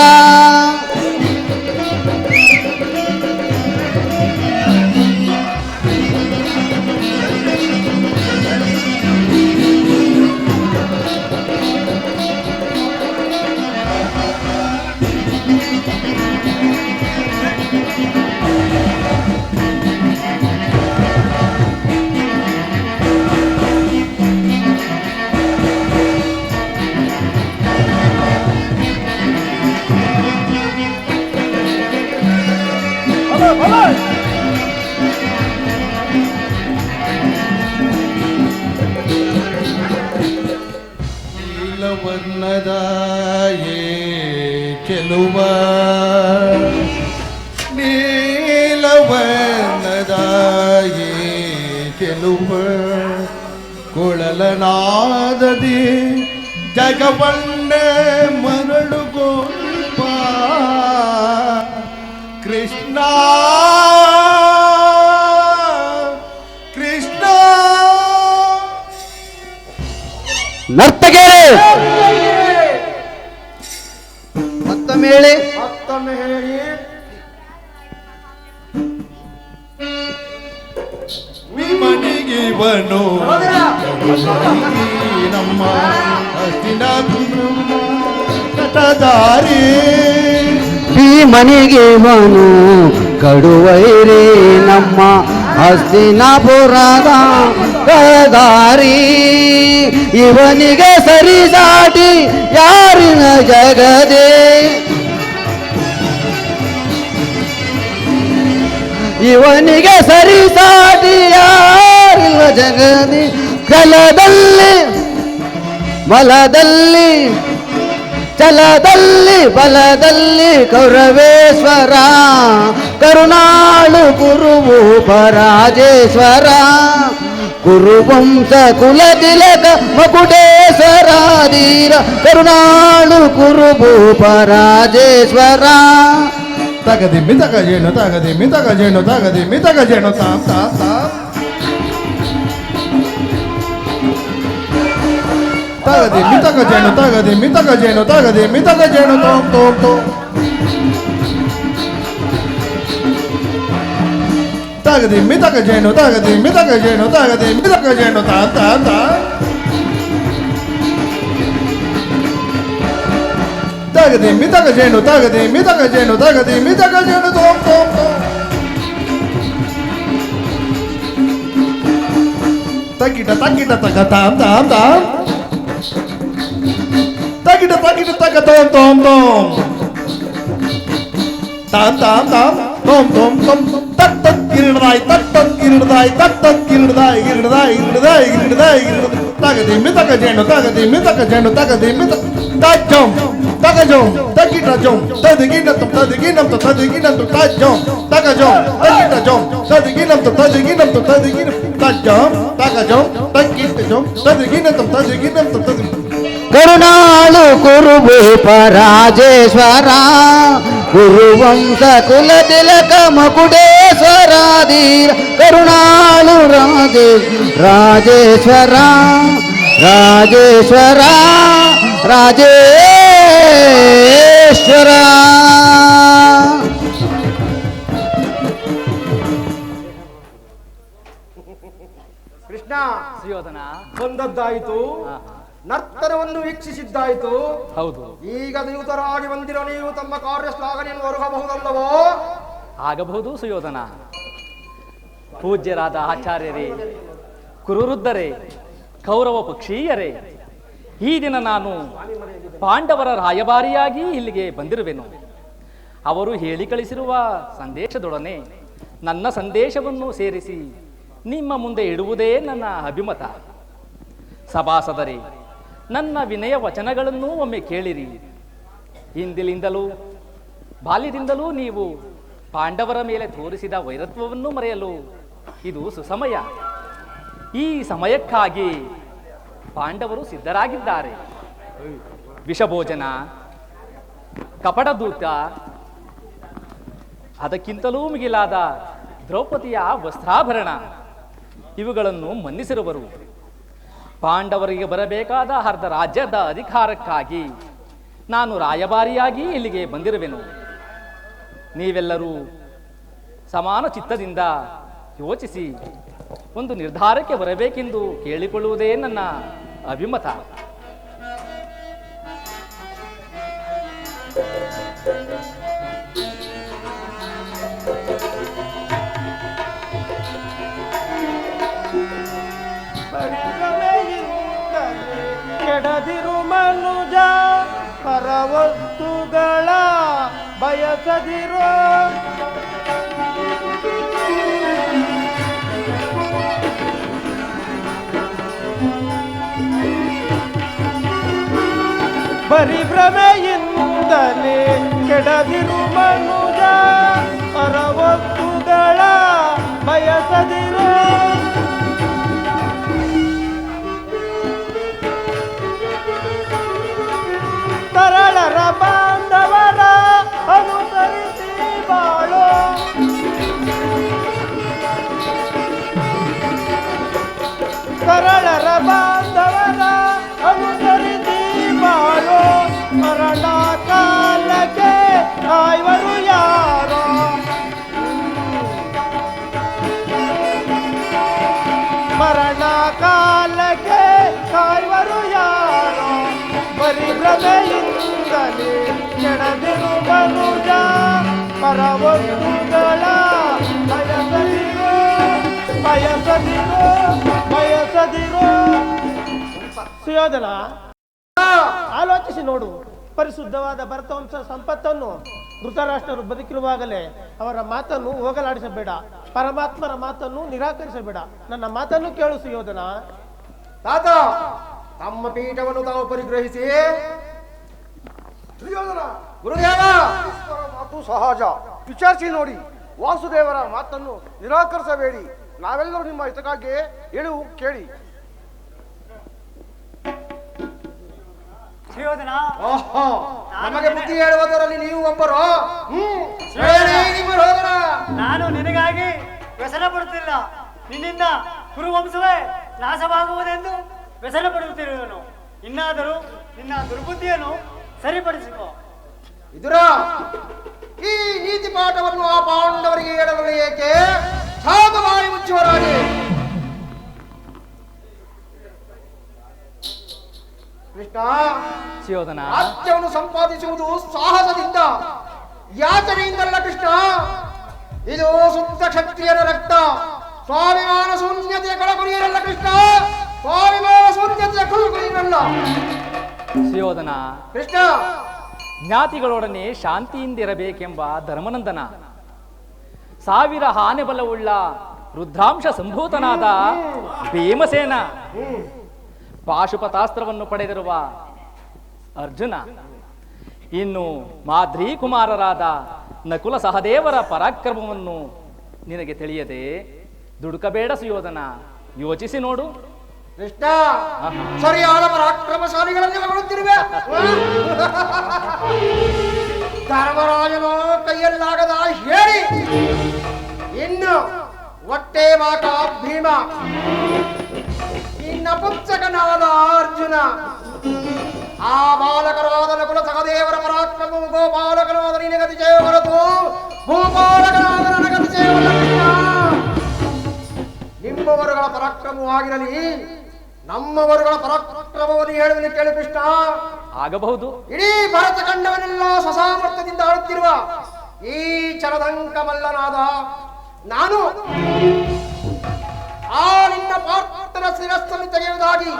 ನೀಲವರ್ಣದ ಚೆಲುವ ನೀಲವರ್ಣದ ಚೆಲುವ ಕೊಳಲನಾದದಿ ಜಗವನ್ನ ಮರಳುಗೋಪ ಕೃಷ್ಣ ಮನೆಗಿವನು ನಮ್ಮ ಹಸ್ತಿನ ಕಟದಾರಿ ಈ ಮನೆಗೆ ಮನು ಕಡುವೈರಿ ನಮ್ಮ ಹಸ್ತಿನಾಪುರದ ಕದಾರಿ ಇವನಿಗೆ ಸರಿಸಾಟಿ ಯಾರಿನ ಜಗದೇ ಇವನಿಗೆ ಸರಿಸಾಟಿ ಯಾರಿಲ್ಲ ಜಗದಿ ಕಲದಲ್ಲಿ ಬಲದಲ್ಲಿ ಛಲದಲ್ಲಿ ಬಲದಲ್ಲಿ ಕೌರವೇಶ್ವರ ಕರುಣಾಳು ಕುರುಭೂಪರಾಜೇಶ್ವರ ಕುರುವಂಶ ಕುಲತಿಲಕ ಮಕುಟೇಶ್ವರ ಧೀರ ಕರುಣಾಳು ಕುರುಭೂಪರಾಜೇಶ್ವರ ತಗದಿ ಮಿತಕ ಜೇನು ತಗದಿ ಮಿತಕ ಜೇನು ತಗದಿ ಮಿತಕ ಜೇನು ತಾಮ್ ತಾಮ್ ತಾಮ್ ತಗದಿ ಮಿತಕ ಜೇನು ತಗದಿ ಮಿತಕ ಜೇನು ತಗದಿ ಮಿತಕ ಜೇನು ತೋಮ್ ತೋಮ್ ತೋಮ್ ತಗದಿ ಮಿತಕ ಜೇನು ತಗದಿ ಮಿತಕ ಜೇನು ತಗದಿ ಮಿತಕ ಜೇನು ತಾಮ್ ತಾಮ್ ತಾಮ್ ತಗದಿ ಮಿತಕ ಜೇನು ತಗದಿ ಮಿತಕ ಜೇನು ತಗದಿ ಮಿತಕ ಜೇನು ತೋಮ್ ತೋಮ್ ತೋಮ್ ತಗಿಟ ತಗಿಟ ತಗ ತಾಮ್ ತಾಮ್ ತಾಮ್ ತಗಿಟ ತಗಿಟ ತಗ ತೋಮ್ ತೋಮ್ ತೋಮ್ ತಾಮ್ ತಾಮ್ ತಾಮ್ ತೋಮ್ ತೋಮ್ ತೋಮ್ ತಟ್ ತಟ್ ಗಿರಿಡದಾಯ್ ತಟ್ ತಟ್ ಗಿರಿಡದಾಯ್ ತಟ್ ತಟ್ ಗಿರಿಡದಾಯ್ ಗಿರಿಡದಾಯ್ ಗಿರಿಡದಾಯ್ ಗಿರಿಡದಾಯ್ ಗಿರಿಡದಾಯ್ ತಗದಿ ಮಿತಕ ಜೇನು ತಗದಿ ಮಿತಕ ಜೇನು ತಗದಿ ಮಿತಕ ತಾಜಂ ತಗಜಂ ತಗಿಟ ಜಂ ತದಗಿನಂ ತದಗಿನಂ ತದಗಿನಂ ತಾಜಂ ತಗಜಂ ತಗಿಟ ಜಂ ತದಗಿನಂ ತದಗಿನಂ ತದಗಿನಂ ತಾಜಂ ತಗಜಂ ತಗಿಟ ಜಂ ತದಗಿನಂ ತದಗಿನಂ ತದಗಿನಂ ಕರುಣಾಳು ಕುರುಭೂಪರಾಜೇಶ್ವರ ಕುರುವಂಶ ಕುಲತಿಲಕ ಮಕುಟೇಶ್ವರ ಧೀರ ಕರುಣಾಳು ರಾಜೇಶ್ವರ ರಾಜೇಶ್ವರ ರಾಜೇಶ್ವರ ಕೃಷ್ಣ ಸುಯೋಧನ. ಬಂದದ್ದಾಯಿತು, ನರ್ತನವನ್ನು ವೀಕ್ಷಿಸಿದ್ದಾಯಿತು. ಹೌದು, ಈಗ ದ್ಯೂತರಾಗಿ ಬಂದಿರೋ ನೀವು ತಮ್ಮ ಕಾರ್ಯ ಶ್ಲಾಘನೆಯನ್ನು ಹೊರಗಬಹುದಲ್ಲವೋ? ಆಗಬಹುದು ಸುಯೋಧನ. ಪೂಜ್ಯರಾದ ಆಚಾರ್ಯರೇ, ಕುರುವೃದ್ಧರೇ, ಕೌರವ ಪಕ್ಷೀಯರೇ, ಈ ದಿನ ನಾನು ಪಾಂಡವರ ರಾಯಭಾರಿಯಾಗಿ ಇಲ್ಲಿಗೆ ಬಂದಿರುವೆನು. ಅವರು ಹೇಳಿ ಕಳಿಸಿರುವ ಸಂದೇಶದೊಡನೆ ನನ್ನ ಸಂದೇಶವನ್ನು ಸೇರಿಸಿ ನಿಮ್ಮ ಮುಂದೆ ಇಡುವುದೇ ನನ್ನ ಅಭಿಮತ. ಸಭಾಸದರೇ, ನನ್ನ ವಿನಯ ವಚನಗಳನ್ನು ಒಮ್ಮೆ ಕೇಳಿರಿ. ಹಿಂದಿನಿಂದಲೂ ಬಾಲ್ಯದಿಂದಲೂ ನೀವು ಪಾಂಡವರ ಮೇಲೆ ತೋರಿಸಿದ ವೈರತ್ವವನ್ನು ಮರೆಯಲು ಇದು ಸುಸಮಯ. ಈ ಸಮಯಕ್ಕಾಗಿ ಪಾಂಡವರು ಸಿದ್ಧರಾಗಿದ್ದಾರೆ. ವಿಷಭೋಜನ, ಕಪಟದೂತ, ಅದಕ್ಕಿಂತಲೂ ಮಿಗಿಲಾದ ದ್ರೌಪದಿಯ ವಸ್ತ್ರಾಭರಣ ಇವುಗಳನ್ನು ಮನ್ನಿಸಿರುವರು. ಪಾಂಡವರಿಗೆ ಬರಬೇಕಾದ ಅರ್ಧ ರಾಜ್ಯದ ಅಧಿಕಾರಕ್ಕಾಗಿ ನಾನು ರಾಯಭಾರಿಯಾಗಿ ಇಲ್ಲಿಗೆ ಬಂದಿರುವೆನು. ನೀವೆಲ್ಲರೂ ಸಮಾನ ಚಿತ್ತದಿಂದ ಯೋಚಿಸಿ ಒಂದು ನಿರ್ಧಾರಕ್ಕೆ ಬರಬೇಕೆಂದು ಕೇಳಿಕೊಳ್ಳುವುದೇ ನನ್ನ ಅಭಿಮತ. ಕೆಡದಿರು ಮನುಜ ಪರವಸ್ತುಗಳ ಬಯಸದಿರೋ. ಬರಿ ಭ್ರಮೆಯಿಂದಲೇ ಕೆಡದಿರು ಮನುಜ ಪರವಸ್ತುಗಳ ಬಯಸದಿರೋ. ತರಳರ ಬಾಂಧವರ ಅನುಸರಿಸಿ ಬಾಳೋ. ತರಳರ ಬಾಂಧವರ ಅನುಸರಿಸಿ ಬಾಳೋ. ಮರಣ ಕಾಲಕ್ಕೆ ಕಾಯುವರು ಯಾರೋ. ಮರಣ ಕಾಲಕ್ಕೆ ಕಾಯುವರು ಯಾರೋ ಬರಿ ಭ್ರಮೆಯಿಂದಲೇ ಕೆಡದಿರು ಮನುಜ ಪರವಸ್ತುಗಳ ಬಯಸದಿರೋ ಬಯಸದಿರೋ ಬಯಸದಿರೋ. ಸುಯೋಧನ, ಆಲೋಚಿಸಿ ನೋಡು. ಪರಿಶುದ್ಧವಾದ ಭರತವಂಶ ಸಂಪತ್ತನ್ನು ಧೃತರಾಷ್ಟ್ರರು ಬದುಕಿರುವಾಗಲೇ ಅವರ ಮಾತನ್ನು ಹೋಗಲಾಡಿಸಬೇಡ, ಪರಮಾತ್ಮರ ಮಾತನ್ನು ನಿರಾಕರಿಸಬೇಡ. ನನ್ನ ಮಾತನ್ನು ಕೇಳು ಸುಯೋಧನ. ತಾತ, ತಮ್ಮ ಪೀಠವನ್ನು ತಾವು ಪರಿಗ್ರಹಿಸಿ. ದುರ್ಯೋಧನ, ಗುರುದೇವ, ಈಶ್ವರ ಮಾತು ಸಹಜ, ವಿಚಾರಿಸಿ ನೋಡಿ. ವಾಸುದೇವರ ಮಾತನ್ನು ನಿರಾಕರಿಸಬೇಡಿ. ನಾವೆಲ್ಲರೂ ನಿಮ್ಮ ಹಿತಕ್ಕಾಗಿ ಹೇಳುವು ಕೇಳಿ. ಸುಯೋಧನ, ಓಹೋ, ನಮಗೆ ಬುದ್ಧಿ ಹೇಳುವುದರಲ್ಲಿ ನೀವು ಒಬ್ಬರು. ಹೇಳಿ ನಿಮ್ಮ ರೋದನ. ನಾನು ನಿನಗಾಗಿ ವ್ಯಸನ ಪಡುತ್ತಿಲ್ಲ. ನಿನ್ನಿಂದ ಕುರುವಂಶವೇ ನಾಶವಾಗುವುದೆಂದು ವ್ಯಸನ ಪಡುತ್ತಿರುವನು. ಇನ್ನಾದರೂ ನಿನ್ನ ದುರ್ಬುದ್ಧಿಯನ್ನು ಸರಿಪಡಿಸಿಕೊ. ಇದರ ಈ ನೀತಿ ಪಾಠವನ್ನು ಆ ಪಾಂಡವರಿಗೆ ಹೇಳಲು ಏಕೆ? ಸಾಗವಾಗಿ ಮುಚ್ಚುವರಾಗಿ. ಕೃಷ್ಣ, ಸುಯೋಧನ, ರಾಜ್ಯವನ್ನು ಸಂಪಾದಿಸುವುದು ಸಾಹಸದಿಂದ, ಯಾಚನೆಯಿಂದಲ್ಲ ಕೃಷ್ಣ. ಇದು ಶುದ್ಧ ಕ್ಷತ್ರಿಯರ ರಕ್ತ. ಸ್ವಾಭಿಮಾನ ಶೂನ್ಯತೆಯ ಕಳಗುರಿಯರಲ್ಲ ಕೃಷ್ಣ, ಸ್ವಾಭಿಮಾನ ಶೂನ್ಯತೆಯ ಕಳಗುರಿಯರಲ್ಲ ಸುಯೋಧನ. ಕೃಷ್ಣ. ಜ್ಞಾತಿಗಳೊಡನೆ ಶಾಂತಿಯಿಂದಿರಬೇಕೆಂಬ ಧರ್ಮನಂದನ, ಸಾವಿರ ಆನೆ ಬಲವುಳ್ಳ ರುದ್ರಾಂಶ ಸಂಭೂತನಾದ ಭೀಮಸೇನ, ಪಾಶುಪತಾಸ್ತ್ರವನ್ನು ಪಡೆದಿರುವ ಅರ್ಜುನ, ಇನ್ನು ಮಾದ್ರಿ ಕುಮಾರರಾದ ನಕುಲ ಸಹದೇವರ ಪರಾಕ್ರಮವನ್ನು ನಿನಗೆ ತಿಳಿಯದೆ ದುಡುಕಬೇಡ ಸುಯೋಧನ. ಯೋಚಿಸಿ ನೋಡು. ಕೃಷ್ಣ, ಸರಿಯಾದ ಪರಾಕ್ರಮಶಾಲಿಗಳಲ್ಲಿ ಹೊಗಳುತ್ತಿರುವೆ. ಧರ್ಮರಾಜನು ಕೈಯಲ್ಲಾಗದ ಹೇಳಿ ಇನ್ನು ಹೊಟ್ಟೆ ಬಾಕ ಭೀಮ, ಇನ್ನ ಪುತ್ಸಕನಾದ ಅರ್ಜುನ, ಆ ಬಾಲಕರಾದ ನಕುಲ ಸಹದೇವರ ಪರಾಕ್ರಮವು ಗೋಪಾಲಕನಾದ ನಿನಗತಿ ಜಯ ಹೊರತು ಭೂಪಾಲಕನಾದ ನನಗತಿ ಜಯವಲ್ಲ ಕೃಷ್ಣ. ನಿಮ್ಮವರುಗಳ ಪರಾಕ್ರಮವಾಗಿರಲಿ, ನಮ್ಮವರುಗಳ ಪರಾಕ್ರಮವನ್ನು ಹೇಳುವಲ್ಲಿ ಕೇಳು ಕೃಷ್ಣ. ಆಗಬಹುದು. ಇಡೀ ಭಾರತ ಖಂಡವನ್ನೆಲ್ಲ ಸ್ವಸಾಮರ್ಥ್ಯದಿಂದ ಆಳುತ್ತಿರುವ ಈ ಚರದಂಕ ಮಲ್ಲನಾದ ನಾನು ಆ ನಿನ್ನ ಪಾರ್ಥನ ಶಿರಸ್ಸನ್ನು ತೆಗೆಯುವುದಾಗಿ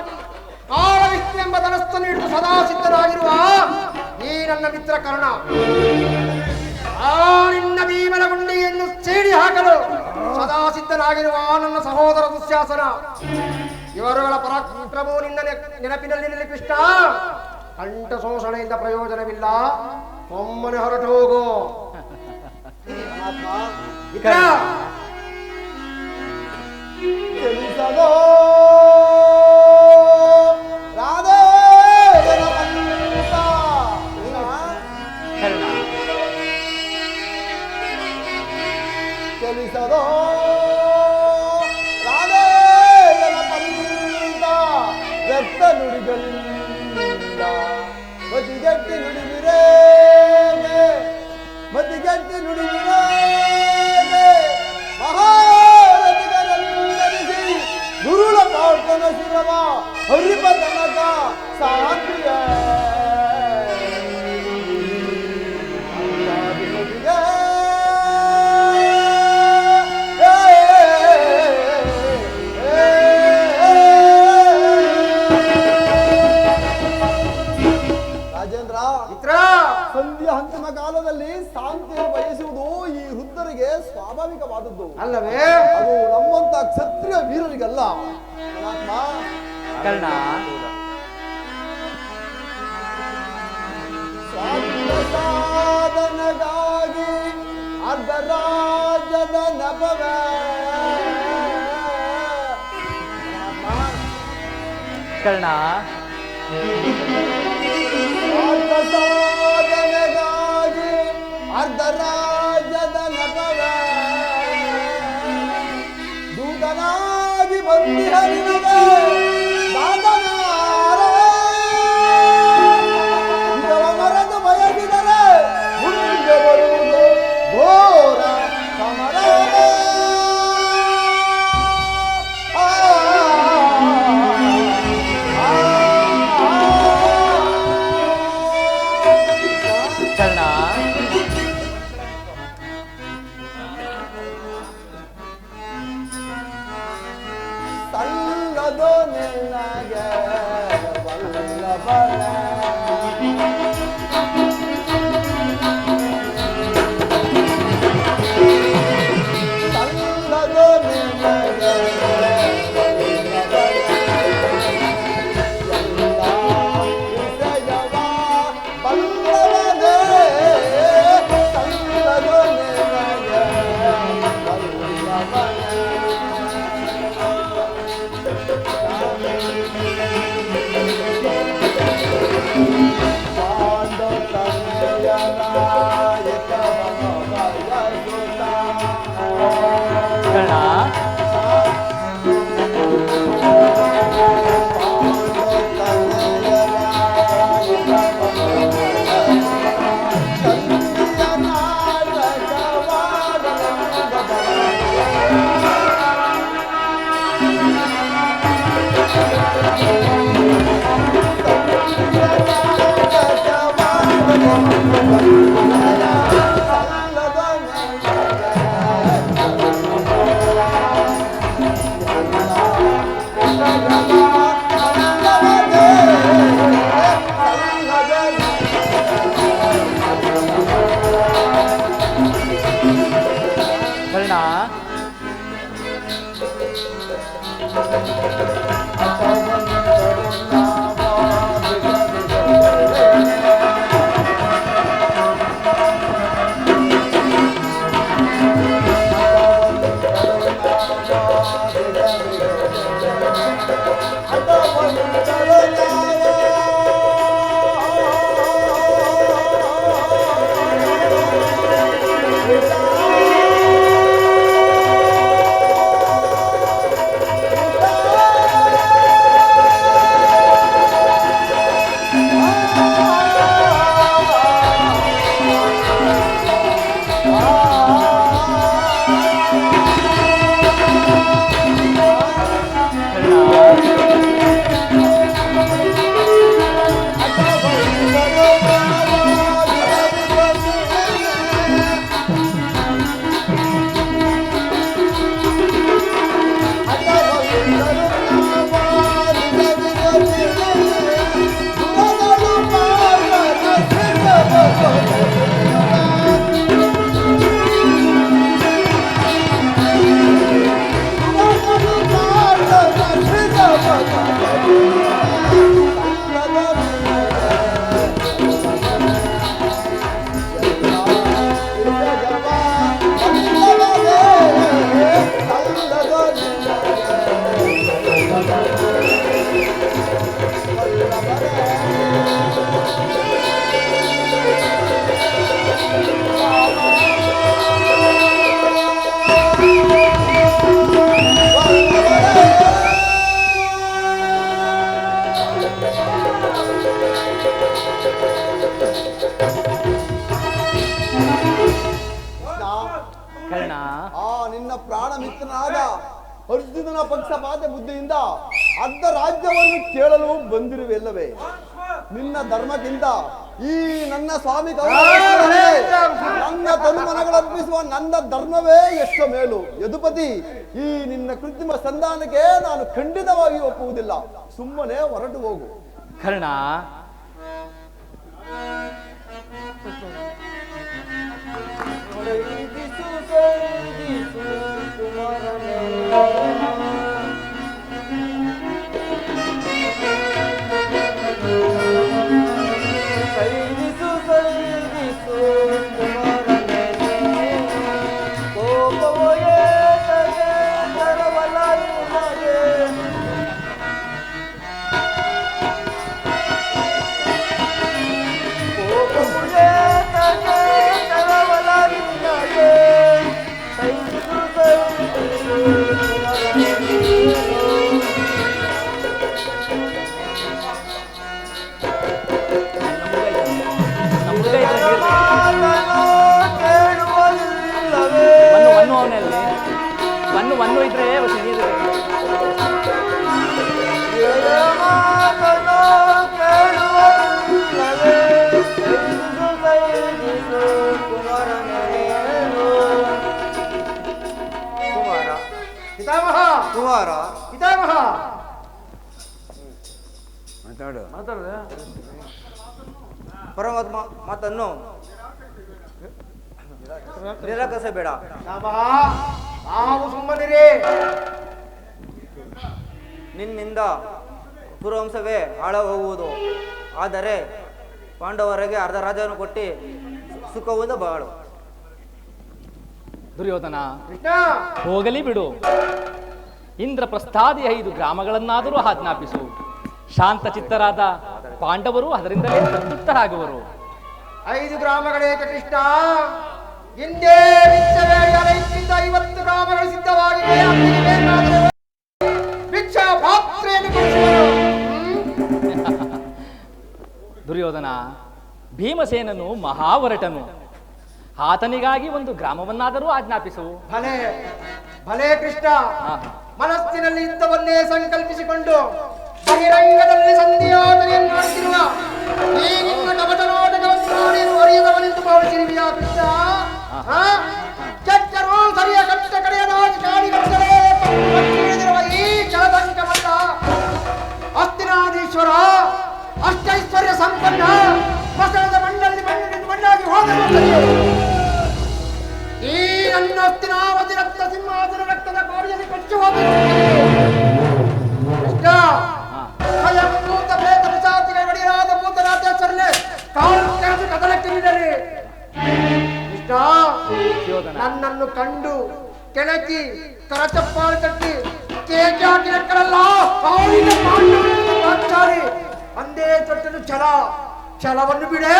ಕಾಳವಿಷ್ಣು ಎಂಬ ಧನಸ್ಸನ್ನು ಹಿಡಿದು ಸದಾ ಸಿದ್ಧನಾಗಿರುವ ಈ ನನ್ನ ಮಿತ್ರ ಕರ್ಣ, ಆ ನಿನ್ನ ಭೀಮನ ಗುಂಡಿಯನ್ನು ಚೇಡಿ ಹಾಕಲು ಸದಾ ಸಿದ್ಧನಾಗಿರುವ ನನ್ನ ಸಹೋದರ ದುಶ್ಯಾಸನ, ಇವರುಗಳ ಪರಾಕ್ರಮವು ನಿನ್ನ ನೆನಪಿನಲ್ಲಿ ಕೃಷ್ಣ. ಕಂಠ ಶೋಷಣೆಯಿಂದ ಪ್ರಯೋಜನವಿಲ್ಲ, ಒಮ್ಮನೆ ಹೊರಟು ಹೋಗು. ಚಲಿಸದೋ ರಾಧೇ ಜನಪಂತ. ಚಲಿಸದೋ ರಾಧೇ ಜನಪಂತ. ವ್ಯರ್ಥ ನುಡಿಗಳಿಂದ ಮತಿಗಟ್ಟಿ ನುಡಿದಿರೇ, ಮತಿಗಟ್ಟಿ ನುಡಿದಿರೇ. ಮಹಾರಥಿಗರನ್ನರಿಸಿ ದುರುಳ ಪಾರ್ಥನ ಶಿರವ ಹರಿಪ ತನಕ ಸಾಂತ್ರಿಯ ರಾಜೇಂದ್ರ, ಸಂಧಿಯ ಅಂತಿಮ ಕಾಲದಲ್ಲಿ ಶಾಂತಿಯನ್ನು ಬಯಸುವುದು ಈ ವೃದ್ಧರಿಗೆ ಸ್ವಾಭಾವಿಕವಾದದ್ದು ಅಲ್ಲವೇ? ಅದು ನಮ್ಮಂತ ಕ್ಷತ್ರಿಯ ವೀರರಿಗಲ್ಲ. ಪರಮಾತ್ಮ, ಕರ್ಣ, ಸ್ವಾರ್ಥ ಸಾಧನಗಾಗಿ ಅರ್ಧ ರಾಜ್ಯದ ನಭವೇ. ಕರ್ಣ, ಸ್ವಾರ್ಥ ಸಾಧನೆಗಾಗಿ ಅರ್ಧ ರಾಜ್ಯದ ನಭವೇ. ದೂತನಾಗಿ ಬಂದಿಹರಿನಗೆ ದಾತನಾರೆ. ಇದರ ಮರೆತು ಬಯಸಿದರೆ ಮುಂದೆ ಬರುವುದು ಘೋರ ಸಮರ. ಆ ಸಲ್ಲದು ನಿನಗೆ ವಲ್ಲಭನೇ. ಸಲ್ಲದು ನಿನಗೆ ನಿನ್ನ ಪ್ರಾಣ ಮಿತ್ರನಾದ ಅರ್ಜುನನ ಪಕ್ಷಪಾತ ಬುದ್ಧಿಯಿಂದ ಅರ್ಧ ರಾಜ್ಯವನ್ನು ಕೇಳಲು ಬಂದಿರುವೆಲ್ಲವೇ? ನಿನ್ನ ಧರ್ಮಕ್ಕಿಂತ ಈ ನನ್ನ ಸ್ವಾಮಿ ನನ್ನ ತನುಮನಗಳರ್ಪಿಸುವ ನನ್ನ ಧರ್ಮವೇ ಎಷ್ಟು ಮೇಲು. ಯದುಪತಿ, ಈ ನಿನ್ನ ಕೃತ್ರಿಮ ಸಂಧಾನಕ್ಕೆ ನಾನು ಖಂಡಿತವಾಗಿ ಒಪ್ಪುವುದಿಲ್ಲ. ಸುಮ್ಮನೆ ಹೊರಟು ಹೋಗು. ಕರ್ಣ, ಒಂದು ಇದ್ರೆ ಪಿತಾಮಹ ಪಿತಾಮಹ ಪರಮಾತ್ಮ ಮಾತನ್ನು ನಿರಾಕರಿಸಬೇಡ. ನಾವು ಸುಮ್ಮನಿರಿ. ನಿನ್ನಿಂದ ಕುರುವಂಶವೇ ಹಾಳಾಗುವುದು. ಆದರೆ ಪಾಂಡವರಿಗೆ ಅರ್ಧ ರಾಜ್ಯವನ್ನು ಕೊಟ್ಟು ಸುಖದಿಂದ ಬಾಳು. ದುರ್ಯೋಧನ, ಕೃಷ್ಣ ಹೋಗಲಿ ಬಿಡು. ಇಂದ್ರಪ್ರಸ್ಥಾದಿ 5 ಗ್ರಾಮಗಳನ್ನಾದರೂ ಆಜ್ಞಾಪಿಸು. ಶಾಂತಚಿತ್ತರಾದ ಪಾಂಡವರು ಅದರಿಂದಲೇ ಸಂತೃಪ್ತರಾಗುವರು. 5 ಗ್ರಾಮಗಳೇಕೆ ಕೃಷ್ಣ? ಹಿಂದೆ ಭಿಕ್ಷವೇರಿಯರಿಂದ 50 ಗ್ರಾಮಗಳು ಸಿದ್ಧವಾಗಿವೆ. ಅಲ್ಲಿಗೆ ಬೇಕಾದರೆ ಭಿಕ್ಷಾ ಪಾತ್ರೆಯನ್ನು ಕೊಡಿಸುವರು. ದುರ್ಯೋಧನ, ಭೀಮಸೇನನು ಮಹಾವರಟನು. ಆತನಿಗಾಗಿ ಒಂದು ಗ್ರಾಮವನ್ನಾದರೂ ಆಜ್ಞಾಪಿಸು. ಭಲೆ ಭಲೆ ಕೃಷ್ಣ. ಮನಸ್ಸಿನಲ್ಲಿ ಯುದ್ಧವನ್ನೇ ಸಂಕಲ್ಪಿಸಿಕೊಂಡು ಬಹಿರಂಗದಲ್ಲಿ ಸಂಧಿಯಾಚನೆಯನ್ನು ಮಾಡುತ್ತಿರುವ ಈ ನಿಮ್ಮ ಕಪಟ ನಾಟಕವನ್ನು ನೋಡಿ ಅರಿಯದವನೆಂದು ಭಾವಿಸಿರುವಿಯಾ ಕೃಷ್ಣ? ಕೆಟ್ಟರು ಸರಿಯ ಕಷ್ಟ ಕಡೆಯದಾಗಿ ಕಾಡಿಗಟ್ಟಲೆ ಹಿಡಿದಿರುವ ಈ ಜಲದಂಕವಲ್ಲ. ಅಸ್ತಿನಾದೀಶ್ವರ ಅಷ್ಟೈಶ್ವರ್ಯ ಸಂಪನ್ನ ಮಸಣದ ಮಣ್ಣಾಗಿ ಹೋಗಲು ಈ ನನ್ನ ಅಸ್ತಿನಾವತಿ ರಕ್ತ ಸಿಂಹಾಸನ ರಕ್ತದ ಕೋಡಿಯಲ್ಲಿ ಕೊಚ್ಚು ಹೋಗುತ್ತದೆ. ಕೃಷ್ಣ ಸ್ವಯಂಭೂತ ಪ್ರೇತ ಪಿಶಾಚಿಗಳ ಒಡೆಯರಾದ ಭೂತನಾಥೇಶ್ವರನೇ ಕಾಲು ತೆಗೆದು ಕದಲಕ್ಕೆ ಬಿಡಲಿ. ಕೃಷ್ಣ ನನ್ನನ್ನು ಕಂಡು ಕೆಣಕಿ ಕರಚಪ್ಪಾಳು ಕಟ್ಟಿ ಕೇಕೆ ಹಾಕಿ ನಕ್ಕರಲ್ಲ ಪಾಂಚಾಲಿ ಅಂದೇ ತೊಟ್ಟನು ಛಲವನ್ನು ಬಿಡೆ,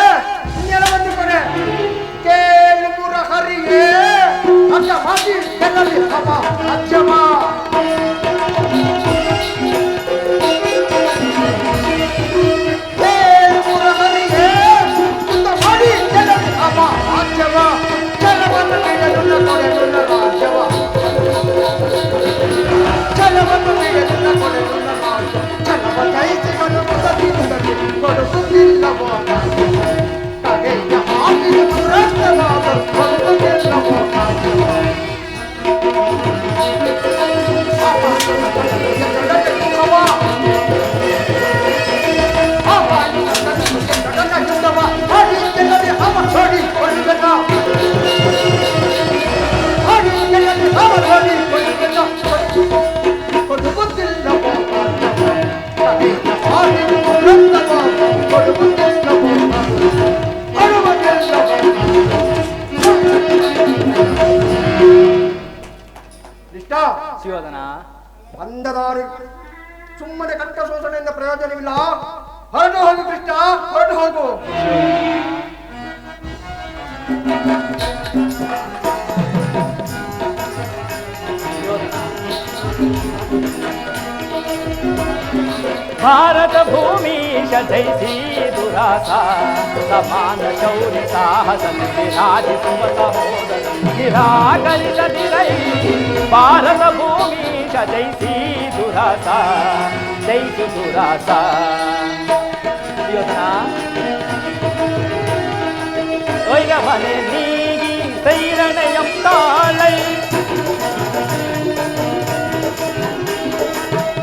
ನೆಲವನ್ನು ಕೊಡೆ. ಕೇಳು ಮುರಹರಿಗೆ ಅಲ್ಲ ಮಾತಿ ಎಲ್ಲಲ್ಲಿ ಹಮ ಅಜ್ಜಮ. ಕೇಳು ಮುರಹರಿಗೆ ಸುತ್ತ ಮಾಡಿ ಎಲ್ಲಲ್ಲಿ ಹಮ ಅಜ್ಜಮ. ಛಲವನ್ನು ಬಿಡಲು ಕೊಡೆಯುಳ್ಳ ರಾಜ್ಯವ. ಛಲವನ್ನು ಬಿಡಲು ಕೊಡೆಯುಳ್ಳ ರಾಜ್ಯ. ಛಲವ ಜಯಿಸಿಕೊಂಡು ಮುದಲಿದ್ದಲ್ಲಿ ಕೊಡುವುದಿಲ್ಲವೋ ಕಡೆಯ ಹಾಕಿದ ದುರಷ್ಟವಾದ ಕೊಡುವುದಿಲ್ಲವೋ ಶಿವೋಧನ, ಬಂದದಾರಿ ಸುಮ್ಮನೆ ಕಟ್ಟ ಶೋಷಣೆಯಿಂದ ಪ್ರಯೋಜನವಿಲ್ಲ. ಹೊರಟು ಹೋಗು ಕೃಷ್ಣ, ಹೊರಟು ಹೋಗು. ಭಾರತ ಭೂಮೀಶ ಜಯಿಸಿ ದುರಾಸ ಸಮಾನ ಶೌರ್ಯ ಸಾಹಸ ವಿರಾಜಿಸುವ ಸಹೋದರ ನಿರಾಕರಿಸದಿರೈ. ಭಾರತ ಭೂಮೀಶ ಜಯಿಸಿ ದುರಾಸ ಜಯಿಸು ದುರಾಸ. ಯೋಧನ ಒಯ್ಗವನೆ ನೀಗಿ ಸೈರಣೆಯಂ ತಾಳೈ.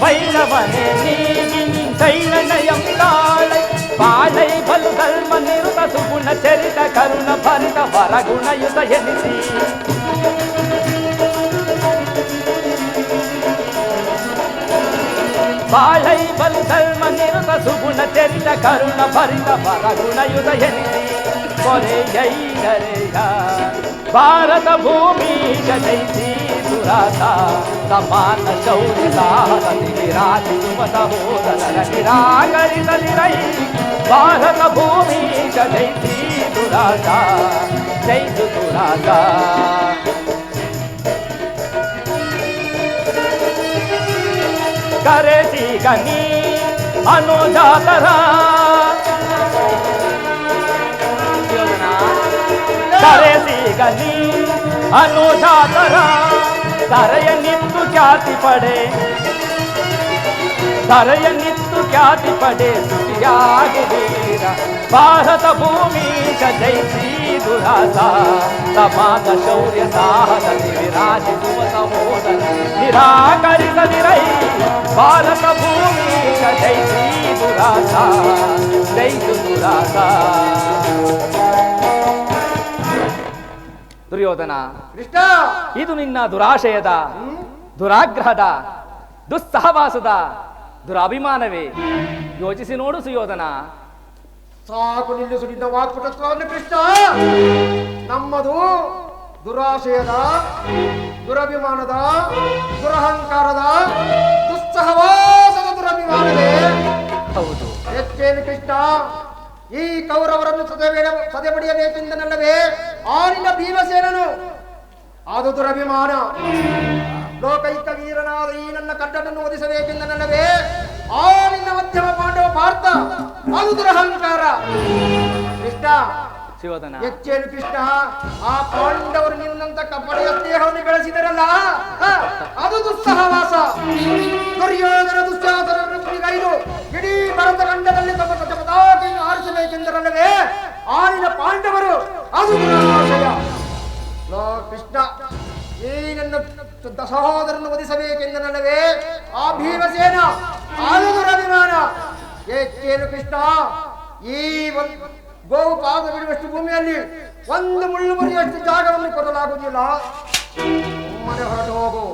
வைரவனே நீங்கி சைரணயம் தாளை வாழை பಲು ಧರ್ಮ ನಿರುತ ಸುಗುಣ ಚರಿತ ಕರುಣ ಭರಿತ ವರಗುಣಯುತ ಎನಿಸಿ. ಬಾಳೈ ಬಲು ಧರ್ಮ ನಿರುತ ಸುಗುಣ ಚರಿತ ಕರುಣ ಭರಿತ ವರಗುಣಯುತ ಎನಿಸಿ. ಕೊರೆಯೈದರೆಯ ಭಾರತ ಭೂಮಿ ಜಯಿಸಿ ದುರಾಸ ಸಮಾನ ಶೌರ್ಯ ಸಾಹಸ ವಿರಾಜಿಸುವ ಸಹೋದರರ ನಿರಾಕರಿಸದಿರೈ. ಭಾರತ ಭೂಮಿ ಜಯಿಸಿ ದುರಾಸ ಜಯಿಸು ದುರಾಸ. ಕರೆಸಿ ಗನಿ ಅನುಜಾತರ ಕರೆಸಿ ಗನಿ ಅನುಜಾತರ ತರೆಯ ನಿತ್ತು ಖ್ಯಾತಿ ಪಡೆ ತರೆಯ ನಿತ್ತು ಖ್ಯಾತಿ ಪಡೆ ಸುಖಿಯಾಗುವೀರ. ಭಾರತ ಭೂಮಿ ಜಯಿಸಿ ದುರಾಸ ಸಮಾನ ಶೌರ್ಯ ಸಾಹಸ ವಿರಾಜಿಸುವ ಸಹೋದರ ನಿರಾಕರಿಸದಿರೈ. ಭಾರತ ಭೂಮಿ ಜಯಿಸಿ ದುರಾಸ ದುರಾಸ ಜಯಿಸು ದುರಾಸ. ದುರ್ಯೋಧನ, ಕೃಷ್ಣ ಇದು ನಿನ್ನ ದುರಾಶಯದ, ದುರಾಗ್ರಹದ, ದುಸ್ಸಹವಾಸದ ದುರಾಭಿಮಾನವೇ? ಯೋಚಿಸಿ ನೋಡು ಸುಯೋಧನ. ಸಾಕು ನಿಲ್ಲಿಸು ನಿನ್ನ ವಾಕ್ಪಟುತ್ವವನ್ನು ಕೃಷ್ಣ. ನಮ್ಮದು ದುರಾಶಯದ, ದುರಭಿಮಾನದ, ದುರಹಂಕಾರದ, ದುಸ್ಸಹವಾಸದ ದುರಭಿಮಾನವೇ? ಹೌದು. ಹೆಚ್ಚೇನು ಕೃಷ್ಣ? ಈ ಕೌರವರನ್ನು ಸದೆಬಡಿಯಬೇಕೆಂದನಲ್ಲವೇ ಆ ನಿನ್ನ ಭೀಮಸೇನನು? ಅದು ದುರಭಿಮಾನ. ಲೋಕೈಕ ವೀರನಾದ ಈ ನನ್ನ ಕಡ್ಡನನ್ನು ಒದಿಸಬೇಕೆಂದನಲ್ಲವೇ ಆ ನಿನ್ನ ಮಧ್ಯಮ ಪಾಂಡವ ಪಾರ್ಥ? ಅದು ದುರಹಂಕಾರ. ಕೃಷ್ಣ ಸುಯೋಧನ, ಹೆಚ್ಚೇನು ಕೃಷ್ಣ? ಆ ಪಾಂಡವರು ನಿನ್ನಂತ ಕಪಡೆಯ ಸ್ನೇಹವನ್ನು ಬೆಳೆಸಿದರಲ್ಲ, ಅದು ದುಸ್ಸಹವಾಸ. ದುರ್ಯೋಧನ ದುಶ್ಯಾಸನವನ್ನು ಕುರಿಗೈದು ಇಡೀ ಭರತ ಖಂಡದಲ್ಲಿ ತಮ್ಮ ಪತಾಕೆಯನ್ನು ಆರಿಸಬೇಕೆಂದರಲ್ಲವೇ ಆ ನಿನ್ನ ಪಾಂಡವರು? ಅದು ದುರಾಶಯ. ಕೃಷ್ಣ, ಈ ನನ್ನ ಸಹೋದರನ್ನು ವಧಿಸಬೇಕೆಂದನಲ್ಲವೇ ಆ ಭೀಮಸೇನ? ಅದು ದುರಭಿಮಾನ. ಹೆಚ್ಚೇನು ಕೃಷ್ಣ? ಈ ಗೋವು ಪಾದ ಬಿಡುವಷ್ಟು ಭೂಮಿಯಲ್ಲಿ ಒಂದು ಮುಳ್ಳು ಮುರಿಯಷ್ಟು ಜಾಗವನ್ನು ಕೊಡಲಾಗುವುದಿಲ್ಲ. ಮನೆ ಹೊರಟು ಹೋಗು.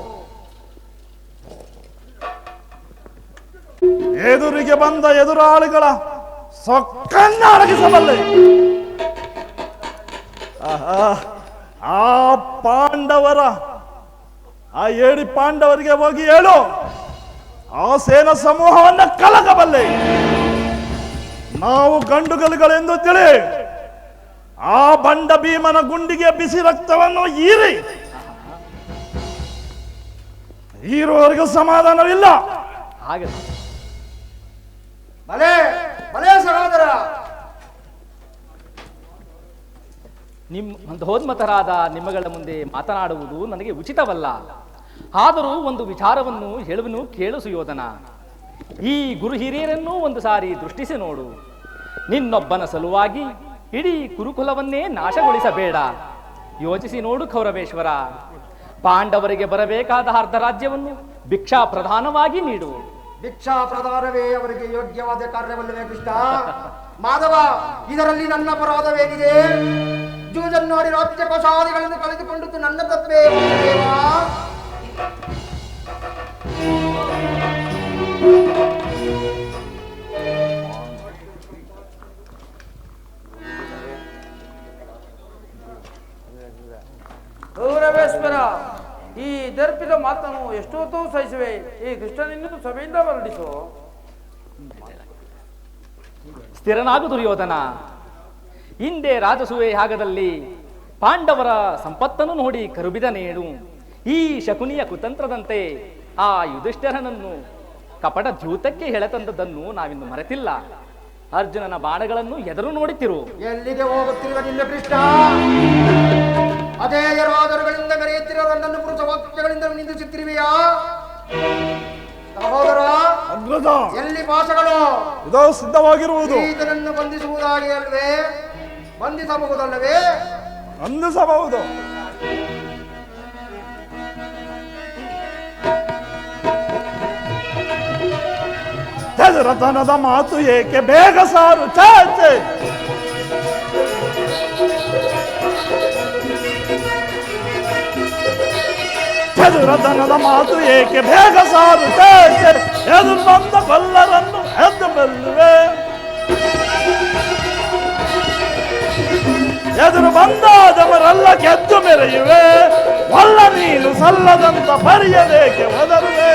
ಎದುರಿಗೆ ಬಂದ ಎದುರಾಳಿಗಳ ಸೊಕ್ಕನ್ನ ಅಡಗಿಸಬಲ್ಲೆ. ಆ ಪಾಂಡವರ ಆ 7 ಪಾಂಡವರಿಗೆ ಹೋಗಿ ಹೇಳು, ಆ ಸೇನಾ ಸಮೂಹವನ್ನ ಕಲಕಬಲ್ಲೆ. ನಾವು ಗಂಡುಗಲುಗಳೆಂದು ತಿಳಿ ಆ ಬಂಡ ಭೀಮನ ಗುಂಡಿಗೆ ಬಿಸಿ ರಕ್ತವನ್ನು ಹೀರುವವರೆಗೂ ಸಮಾಧಾನವಿಲ್ಲ. ಹಾಗೆ ಭಲೇ ಭಲೇ ಸಹೋದರ. ಮಂದೋನ್ಮತರಾದ ನಿಮ್ಮಗಳ ಮುಂದೆ ಮಾತನಾಡುವುದು ನನಗೆ ಉಚಿತವಲ್ಲ. ಆದರೂ ಒಂದು ವಿಚಾರವನ್ನು ಹೇಳುವನು ಕೇಳು ಸುಯೋಧನ. ಈ ಗುರು ಹಿರಿಯರನ್ನು ಒಂದು ಸಾರಿ ದೃಷ್ಟಿಸಿ ನೋಡು. ನಿನ್ನೊಬ್ಬನ ಸಲುವಾಗಿ ಇಡೀ ಕುರುಕುಲವನ್ನೇ ನಾಶಗೊಳಿಸಬೇಡ. ಯೋಚಿಸಿ ನೋಡು ಕೌರವೇಶ್ವರ. ಪಾಂಡವರಿಗೆ ಬರಬೇಕಾದ ಅರ್ಧ ರಾಜ್ಯವನ್ನು ಭಿಕ್ಷಾ ಪ್ರಧಾನವಾಗಿ ನೀಡು. ಭಿಕ್ಷಾ ಪ್ರಧಾನವೇ ಅವರಿಗೆ ಯೋಗ್ಯವಾದ ಕಾರ್ಯವಲ್ಲವೇ ಕೃಷ್ಣ? ಮಾಧವ, ಇದರಲ್ಲಿ ನನ್ನ ಅಪರಾಧವೇನಿದೆ? ಜೂಜನ್ನಾಡಿ ರಾಜ್ಯ ಕೋಶಾದಿಗಳನ್ನು ಕಳೆದುಕೊಂಡದ್ದು ನನ್ನ ತಪ್ಪೇ ದೇವಾ? ಗೌರವೇಶ್ವರ, ಈ ದರ್ಪಿದ ಮಾತನ್ನು ಎಷ್ಟೊತ್ತೂ ಸಹಿಸುವೆ. ಈ ಕೃಷ್ಣನಿಂದ ಸಭೆಯಿಂದ ಹೊರಡಿಸು. ಸ್ಥಿರನಾಗು ದುರ್ಯೋಧನ. ಹಿಂದೆ ರಾಜಸೂಯ ಯಾಗದಲ್ಲಿ ಪಾಂಡವರ ಸಂಪತ್ತನ್ನು ನೋಡಿ ಕರುಬಿದ ನೇಣು ಈ ಶಕುನಿಯ ಕುತಂತ್ರದಂತೆ ಆ ಯುಧಿಷ್ಠಿರನನ್ನು ಕಪಟ ದ್ಯೂತಕ್ಕೆ ಹೆಳೆತಂದದ್ದನ್ನು ನಾವಿನ್ನು ಮರೆತಿಲ್ಲ. ಅರ್ಜುನನ ಬಾಣಗಳನ್ನು ಎದುರು ನೋಡುತ್ತಿರು. ಎಲ್ಲಿಗೆ ಹೋಗುತ್ತಿರುವ ನಿನ್ನ ಕೃಷ್ಣ? ಅದೇ ಯರಾದರುಗಳಿಂದ ಮೆರೆಯುತ್ತಿರುವ ನನ್ನನ್ನು ಪುರುಷ ವಾಕ್ಯಗಳಿಂದ ನಿಂದಿಸುತ್ತಿರುವೆಯಾ ಸಹೋದರ? ಎಲ್ಲಿ ಭಾಷೆಗಳು? ಇದು ಸಿದ್ಧವಾಗಿರುವುದು. ಈತನನ್ನು ಬಂಧಿಸುವುದಾಗಿ ಅಲ್ವೇ? ಬಂಧಿಸಬಹುದಲ್ಲವೇ? ಬಂಧಿಸಬಹುದು. ಚದುರತನದ ಮಾತು ಏಕೆ, ಬೇಗ ಸಾರು ಚಾಚೆ. ಚದುರತನದ ಮಾತು ಏಕೆ, ಬೇಗ ಸಾರು ಚಾಚೆ. ಎದುರು ಬಂದ ಬಲ್ಲರನ್ನು ಎದ್ದು ಬಲ್ಲುವೆ. ಎದುರು ಬಂದಾದವರೆಲ್ಲ ಗೆದ್ದು ಮೆರೆಯುವೆ. ಒಲ್ಲ ನೀನು ಸಲ್ಲದಂತ ಬರೆಯಬೇಕೆ ಒದರುವೆ.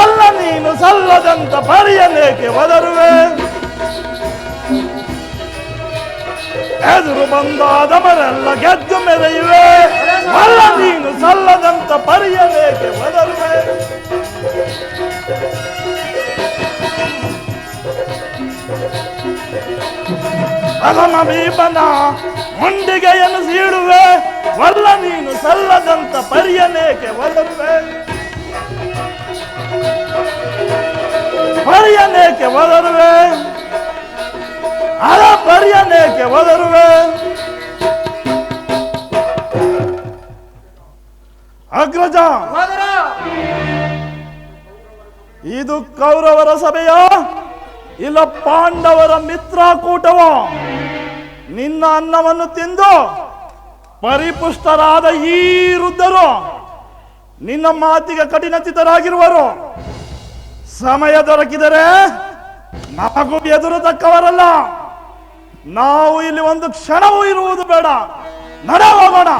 ಒಲ್ಲ ನೀನು ಸಲ್ಲದಂತ ಬರೆಯಲೇಕೆ ಒದರುವೆ. ಎದುರು ಬಂದಾದವರೆಲ್ಲ ಗೆದ್ದು ಮೆರೆಯುವೆ. ಒಲ್ಲ ನೀನು ಸಲ್ಲದಂತ ಬರೆಯಲೇಕೆ ಒದರುವೆ. ಅಗಮ ಭೀಮನ ಮುಂಡಿಗೆಯನ್ನು ಸೀಳುವೆ. ಒಲ್ಲ ನೀನು ಸಲ್ಲದಂತ ಪರಿಯನೇಕೆ ಒದರುವೆ. ಪರಿಯನೇಕೆ ಒದರುವೆ. ಅದ ಪರಿಯನೇಕೆ ಒದರುವೆ. ಅಗ್ರಜ, ಇದು ಕೌರವರ ಸಭೆಯ ಇಲ್ಲ ಪಾಂಡವರ ಮಿತ್ರಕೂಟವೋ? ನಿನ್ನ ಅನ್ನವನ್ನು ತಿಂದು ಪರಿಪುಷ್ಟರಾದ ಈ ವೃದ್ಧರು ನಿನ್ನ ಮಾತಿಗೆ ಕಠಿಣಚಿತರಾಗಿರುವರು. ಸಮಯ ದೊರಕಿದರೆ ನಮಗೂ ಎದುರು ತಕ್ಕವರಲ್ಲ. ನಾವು ಇಲ್ಲಿ ಒಂದು ಕ್ಷಣವೂ ಇರುವುದು ಬೇಡ. ನಡ ಹೋಗೋಣ.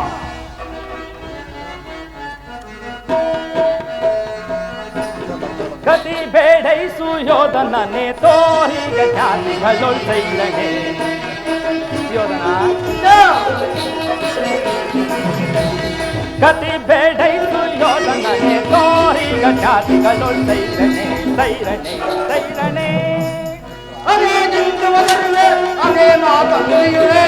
ಗತಿ ಬೇಡೈಸು ಯೋಧನನೆ ತೋರಿಗ ಜಾತಿಗಳೊಳ್ಸೈಲನೆ. ಯೋಧನ ಗತಿ ಬೇಡೈಸು ಯೋಧನನೆ ತೋರಿಗ ಜಾತಿಗಳೊಳ್ಸೈಲನೆ. ಸೈರಣೆ ಸೈರಣೆ ಅದೇ ನಿಂತುವರುವೆ ಅದೇ ಮಾತುಳಿಯುವೆ.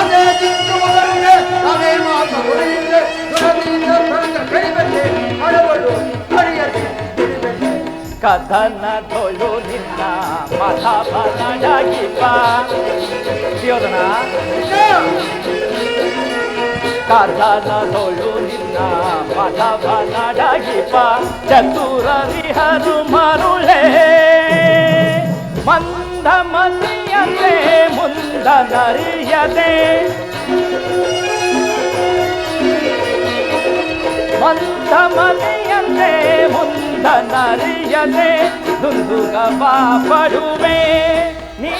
ಅದೇ ನಿಂತುವರುವೆ ಅದೇ ಮಾತುಳಿಯುವೆ. ದುರದಿಂದ ಬಂದ ಕಡಿಮೆ ಹಣಗಳು ಹರಿಯದೆ ಹಿಡಿಬೆಟ್ಟೆ. ಕಥನದೊಳು ನಿನ್ನ ಮತ ಬಲಡಗಿಪ. ಯೋಧನ ಕಥನದೊಳು ನಿನ್ನ ಮತ ಬಲಡಗಿಪ. ಚತುರರಿಹರು ಮರುಳೆ ಮಂದ ಮಲಿಯದೆ ಮುಂದ ನರಿಯದೆ. ಮಂದ ಮಲಿಯದೆ ಮುಂದ ನರಿಯದೆ. ದುಂದುಗವ ಪಡುವೆ ನೀ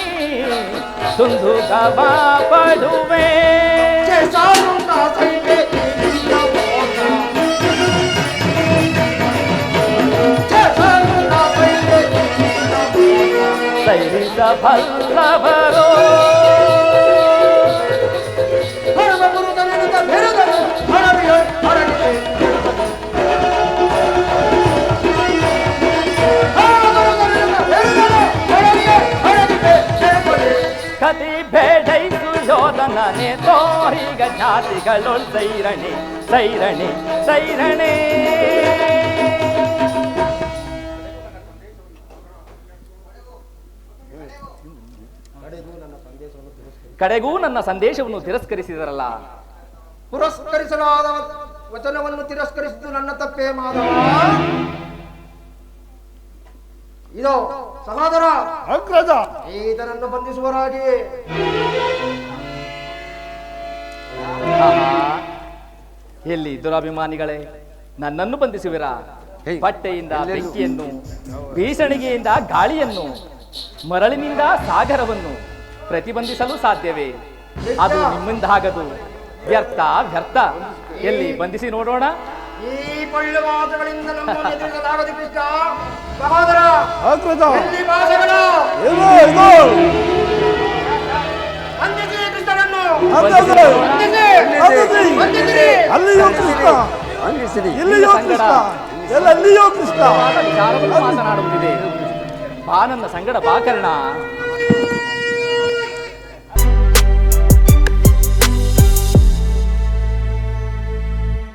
ದುಂದುಗವ ಪಡುವೆ. ಸಾರುಂಡ ಸೈತೆ ನಿನ್ನ ಮೋಸ. ಸಾರುಂಡ ಸೈತೆ ನಿನ್ನ ಮೋಸ. ಸೈರಿದ ಬಲ್ಲವರು ಹರಮ ಗುರುತನೆನುತ ಬೆರೆದರು ಹರವಿಯ ಹರಗಿದೆ. ಕತಿ ಬೇಡೈಸು ಯೋಧನನೆ ತೋರಿಗ ಜಾತಿಗಳೊಳ್ ಸೈರಣೆ ಸೈರಣೆ ಸೈರಣೆ. ಕಡೆಗೂ ನನ್ನ ಸಂದೇಶವನ್ನು ತಿರಸ್ಕರಿಸಿದರಲ್ಲ. ಪುರಸ್ಕರಿಸಲಾದ ವಚನವನ್ನು ತಿರಸ್ಕರಿಸಿದ್ದು ನನ್ನ ತಪ್ಪೇ ಮಾಧವ. ಇದು ಸಹೋದರ ಅಗ್ರಜ, ಈತನನ್ನು ಬಂಧಿಸುವರಾಗಿಯೇ. ಎಲ್ಲಿ ದುರಾಭಿಮಾನಿಗಳೇ, ನನ್ನನ್ನು ಬಂಧಿಸುವಿರಾ? ಬಟ್ಟೆಯಿಂದ ಬೆಂಕಿಯನ್ನು, ಬೀಸಣಿಗೆಯಿಂದ ಗಾಳಿಯನ್ನು, ಮರಳಿನಿಂದ ಸಾಗರವನ್ನು ಪ್ರತಿಬಂಧಿಸಲು ಸಾಧ್ಯವೇ? ಅದು ನಿಮ್ಮಿಂದಾಗದು. ವ್ಯರ್ಥ ವ್ಯರ್ಥ. ಎಲ್ಲಿ ಬಂಧಿಸಿ ನೋಡೋಣ. ಈ ಪಳ್ಳು ಮಾತುಗಳಿಂದ ನಮ್ಮ ಎದುರಿಸಲಾಗದು ಕೃಷ್ಣ. ಸಹೋದರ ಅಗ್ರಜ, ಎಲ್ಲಿ ಭಾಷೆಗಳು ಇದು ಇದು ಬಂಧಿಸಿ ಕೃಷ್ಣನನ್ನು. ಬಂಧಿಸಿ. ಬಂಧಿಸಿ. ಬಂಧಿಸಿ. ಅಲ್ಲಿಯೋ ಕೃಷ್ಣ, ಇಲ್ಲಿಯೋ ಕೃಷ್ಣ, ಎಲ್ಲ ಅಲ್ಲಿಯೋ ಕೃಷ್ಣ. ವಿಚಾರವನ್ನು ಮಾತನಾಡುವುದಿದೆ. ಬಾ ನನ್ನ ಸಂಗಡ ಬಾ ಕರ್ಣ.